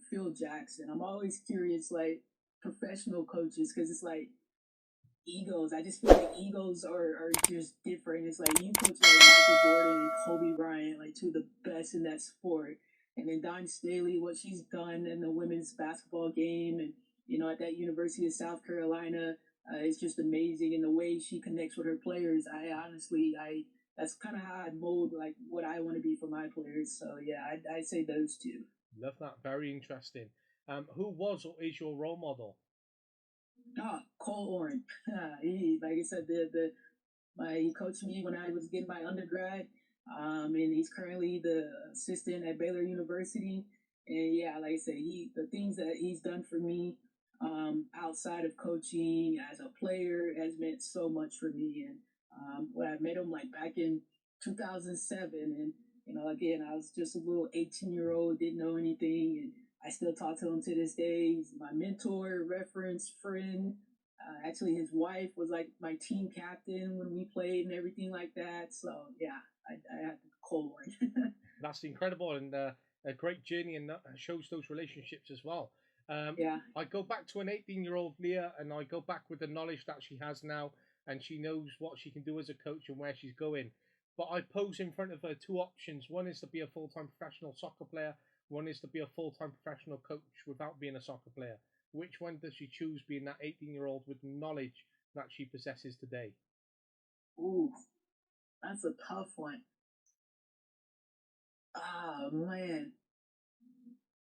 S3: Phil Jackson. I'm always curious, like professional coaches, because it's like egos. I just feel like egos are just different. It's like you coach like Michael Jordan and Kobe Bryant, like two of the best in that sport. And then Don Staley, what she's done in the women's basketball game, and at that University of South Carolina, is just amazing. And the way she connects with her players, I honestly, I that's kind of how I mold like what I want to be for my players. So yeah, I'd say those two.
S2: Love that. Very interesting. Who was or is your role model?
S3: Cole Oren. He, like I said, he coached me when I was getting my undergrad, and he's currently the assistant at Baylor University. And yeah, like I said, the things that he's done for me, outside of coaching as a player has meant so much for me. And when I met him like back in 2007, and again, I was just a little 18-year-old, didn't know anything, and I still talk to him to this day. He's my mentor, reference, friend. Actually, his wife was like my team captain when we played and everything like that. So yeah, I have to Cole Oren.
S2: That's incredible and a great journey, and that shows those relationships as well.
S3: Yeah.
S2: I go back to an 18-year-old Leah, and I go back with the knowledge that she has now, and she knows what she can do as a coach and where she's going. But I pose in front of her two options. One is to be a full-time professional soccer player. One is to be a full-time professional coach without being a soccer player. Which one does she choose, being that 18-year-old with knowledge that she possesses today?
S3: Ooh, that's a tough one. Oh man,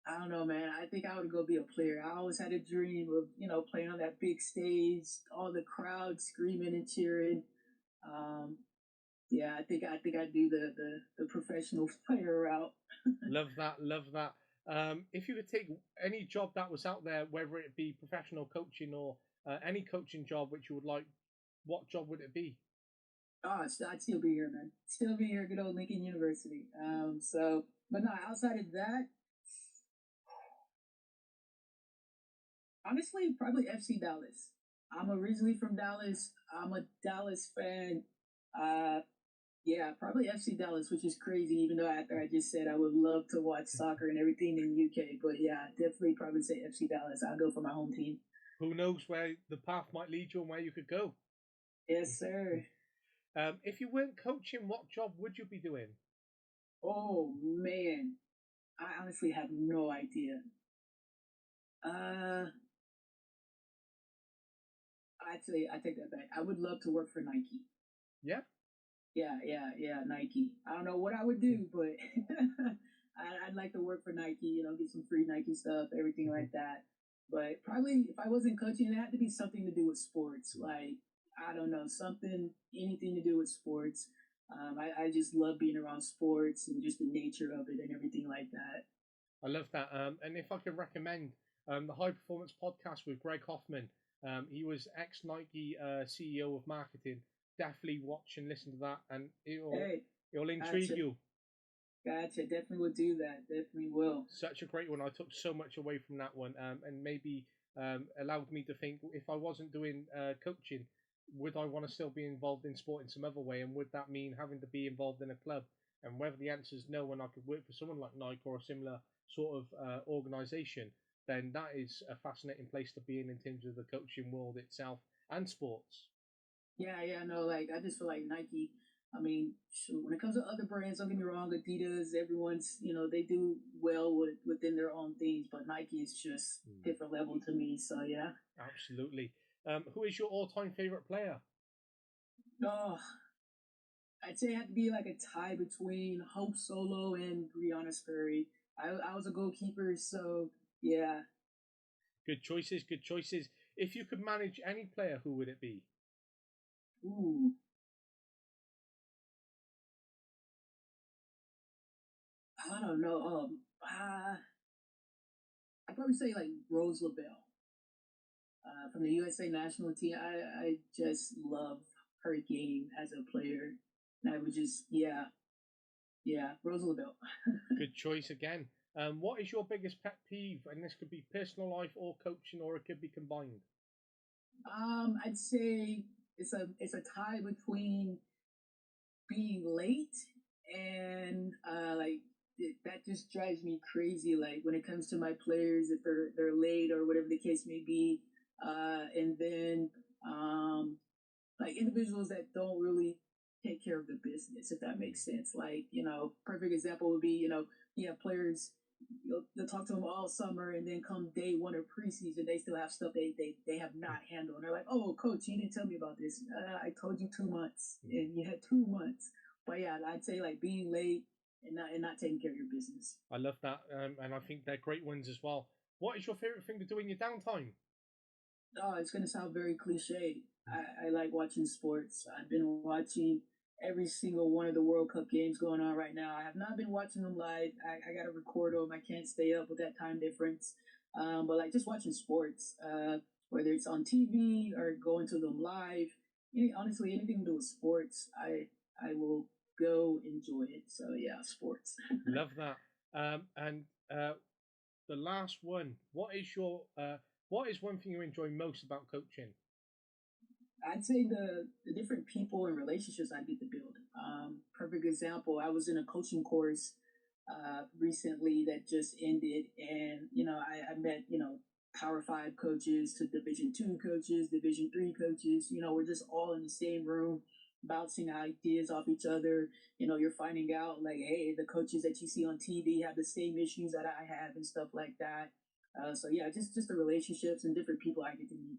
S3: I don't know, man. I think I would go be a player. I always had a dream of playing on that big stage, all the crowd screaming and cheering. Um, yeah, I think I'd do the professional player route.
S2: Love that. Love that. If you could take any job that was out there, whether it be professional coaching or any coaching job which you would like, what job would it be?
S3: Oh, I'd still be here, man. Still be here, good old Lincoln University. But no, outside of that, honestly, probably FC Dallas. I'm originally from Dallas. I'm a Dallas fan. Uh, yeah, probably FC Dallas, which is crazy, even though after I just said I would love to watch soccer and everything in UK. But yeah, definitely probably say FC Dallas. I'll go for my home team.
S2: Who knows where the path might lead you and where you could go?
S3: Yes, sir.
S2: If you weren't coaching, what job would you be doing?
S3: Oh man, I honestly have no idea. Uh, Actually, I take that back. I would love to work for Nike.
S2: Yeah.
S3: Yeah, Nike. I don't know what I would do, but I'd like to work for Nike, get some free Nike stuff, everything like that. But probably if I wasn't coaching, it had to be something to do with sports. Like, I don't know, anything to do with sports. I just love being around sports and just the nature of it and everything like that.
S2: I love that. And if I could recommend the High Performance Podcast with Greg Hoffman, he was ex Nike CEO of marketing. Definitely watch and listen to that, and it'll intrigue you.
S3: Gotcha. Definitely will do that. Definitely will.
S2: Such a great one. I took so much away from that one, and maybe allowed me to think, if I wasn't doing coaching, would I want to still be involved in sport in some other way? And would that mean having to be involved in a club? And whether the answer is no, and I could work for someone like Nike or a similar sort of organization, then that is a fascinating place to be in terms of the coaching world itself and sports.
S3: Yeah, no, like I just feel like Nike. I mean, shoot, when it comes to other brands, don't get me wrong, Adidas, everyone's, they do well within their own things, but Nike is just different level to me. So yeah.
S2: Absolutely. Who is your all-time favorite player?
S3: Oh, I'd say it had to be like a tie between Hope Solo and Brianna Scurry. I was a goalkeeper, so yeah.
S2: Good choices, good choices. If you could manage any player, who would it be?
S3: Ooh. I don't know. I'd probably say like Rose LaBelle from the USA national team. I just love her game as a player, and I would just Rose LaBelle.
S2: Good choice again. What is your biggest pet peeve? And this could be personal life or coaching, or it could be combined.
S3: I'd say it's a tie between being late and like that just drives me crazy. Like when it comes to my players, if they're late or whatever the case may be, and then like individuals that don't really take care of the business, if that makes sense. Like, perfect example would be, you have players, you'll talk to them all summer, and then come day one of preseason, they still have stuff they have not handled. And they're like, oh, coach, you didn't tell me about this. I told you 2 months, and you had 2 months. But yeah, I'd say like being late and not taking care of your business.
S2: I love that, and I think they're great ones as well. What is your favorite thing to do in your downtime?
S3: Oh, it's gonna sound very cliche. I like watching sports. I've been watching every single one of the World Cup games going on right now. I have not been watching them live. I got to record them. I can't stay up with that time difference. But like just watching sports, whether it's on TV or going to them live, honestly, anything to do with sports, I will go enjoy it. So yeah, sports.
S2: Love that. And the last one. What is one thing you enjoy most about coaching?
S3: I'd say the different people and relationships I get to build. Perfect example, I was in a coaching course recently that just ended, and I met Power Five coaches to Division 2 coaches, Division 3 coaches. We're just all in the same room, bouncing ideas off each other. You're finding out like, hey, the coaches that you see on TV have the same issues that I have and stuff like that. So yeah, just the relationships and different people I get to meet.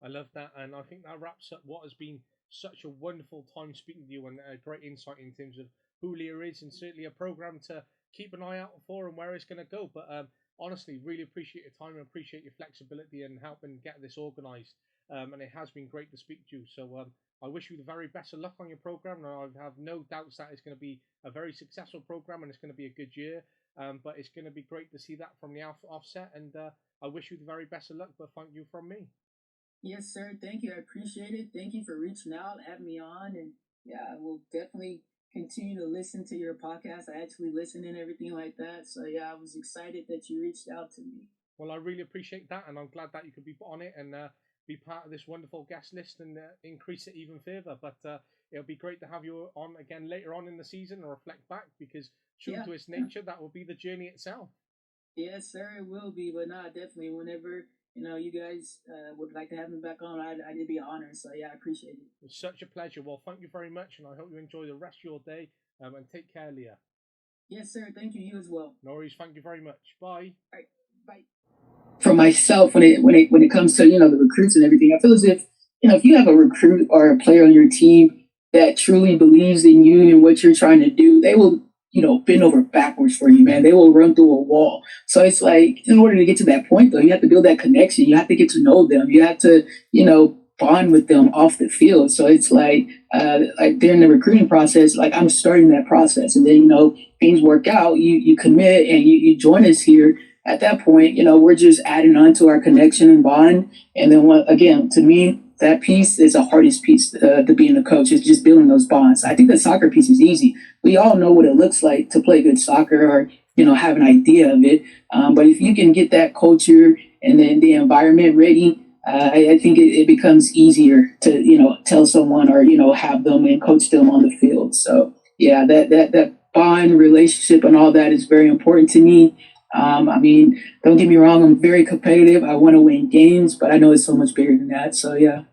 S2: I love that, and I think that wraps up what has been such a wonderful time speaking to you, and a great insight in terms of who Leah is, and certainly a program to keep an eye out for and where it's going to go. But honestly, really appreciate your time and appreciate your flexibility and helping get this organised. And it has been great to speak to you. So I wish you the very best of luck on your program, and I have no doubts that it's going to be a very successful program and it's going to be a good year. But it's going to be great to see that from the offset, and I wish you the very best of luck. But thank you from me.
S3: Yes, sir. Thank you. I appreciate it. Thank you for reaching out, having me on. And yeah, I will definitely continue to listen to your podcast. I actually listen and everything like that. So yeah, I was excited that you reached out to me.
S2: Well, I really appreciate that, and I'm glad that you could be on it and be part of this wonderful guest list and increase it even further. But it'll be great to have you on again later on in the season and reflect back, because true to its nature, that will be the journey itself.
S3: Yes, sir, it will be. But nah, definitely whenever you guys would like to have me back on, I'd be an honor. So yeah, I appreciate it.
S2: It's such a pleasure. Well, thank you very much, and I hope you enjoy the rest of your day. And take care, Leah.
S3: Yes, sir. Thank you. You as well.
S2: No worries. Thank you very much. Bye.
S3: All right. Bye. For myself, when it comes to the recruits and everything, I feel as if if you have a recruit or a player on your team that truly believes in you and what you're trying to do, they will bend over backwards for you, man. They will run through a wall. So it's like, in order to get to that point, though, you have to build that connection. You have to get to know them. You have to, bond with them off the field. So it's like during the recruiting process, like I'm starting that process, and then things work out. You commit and you join us here. At that point, we're just adding on to our connection and bond. And then again, to me, that piece is the hardest piece to being a coach, is just building those bonds. I think the soccer piece is easy. We all know what it looks like to play good soccer, or have an idea of it. But if you can get that culture and then the environment ready, I think it becomes easier to tell someone or have them and coach them on the field. So yeah, that bond relationship and all that is very important to me. I mean, don't get me wrong, I'm very competitive. I want to win games, but I know it's so much bigger than that. So yeah.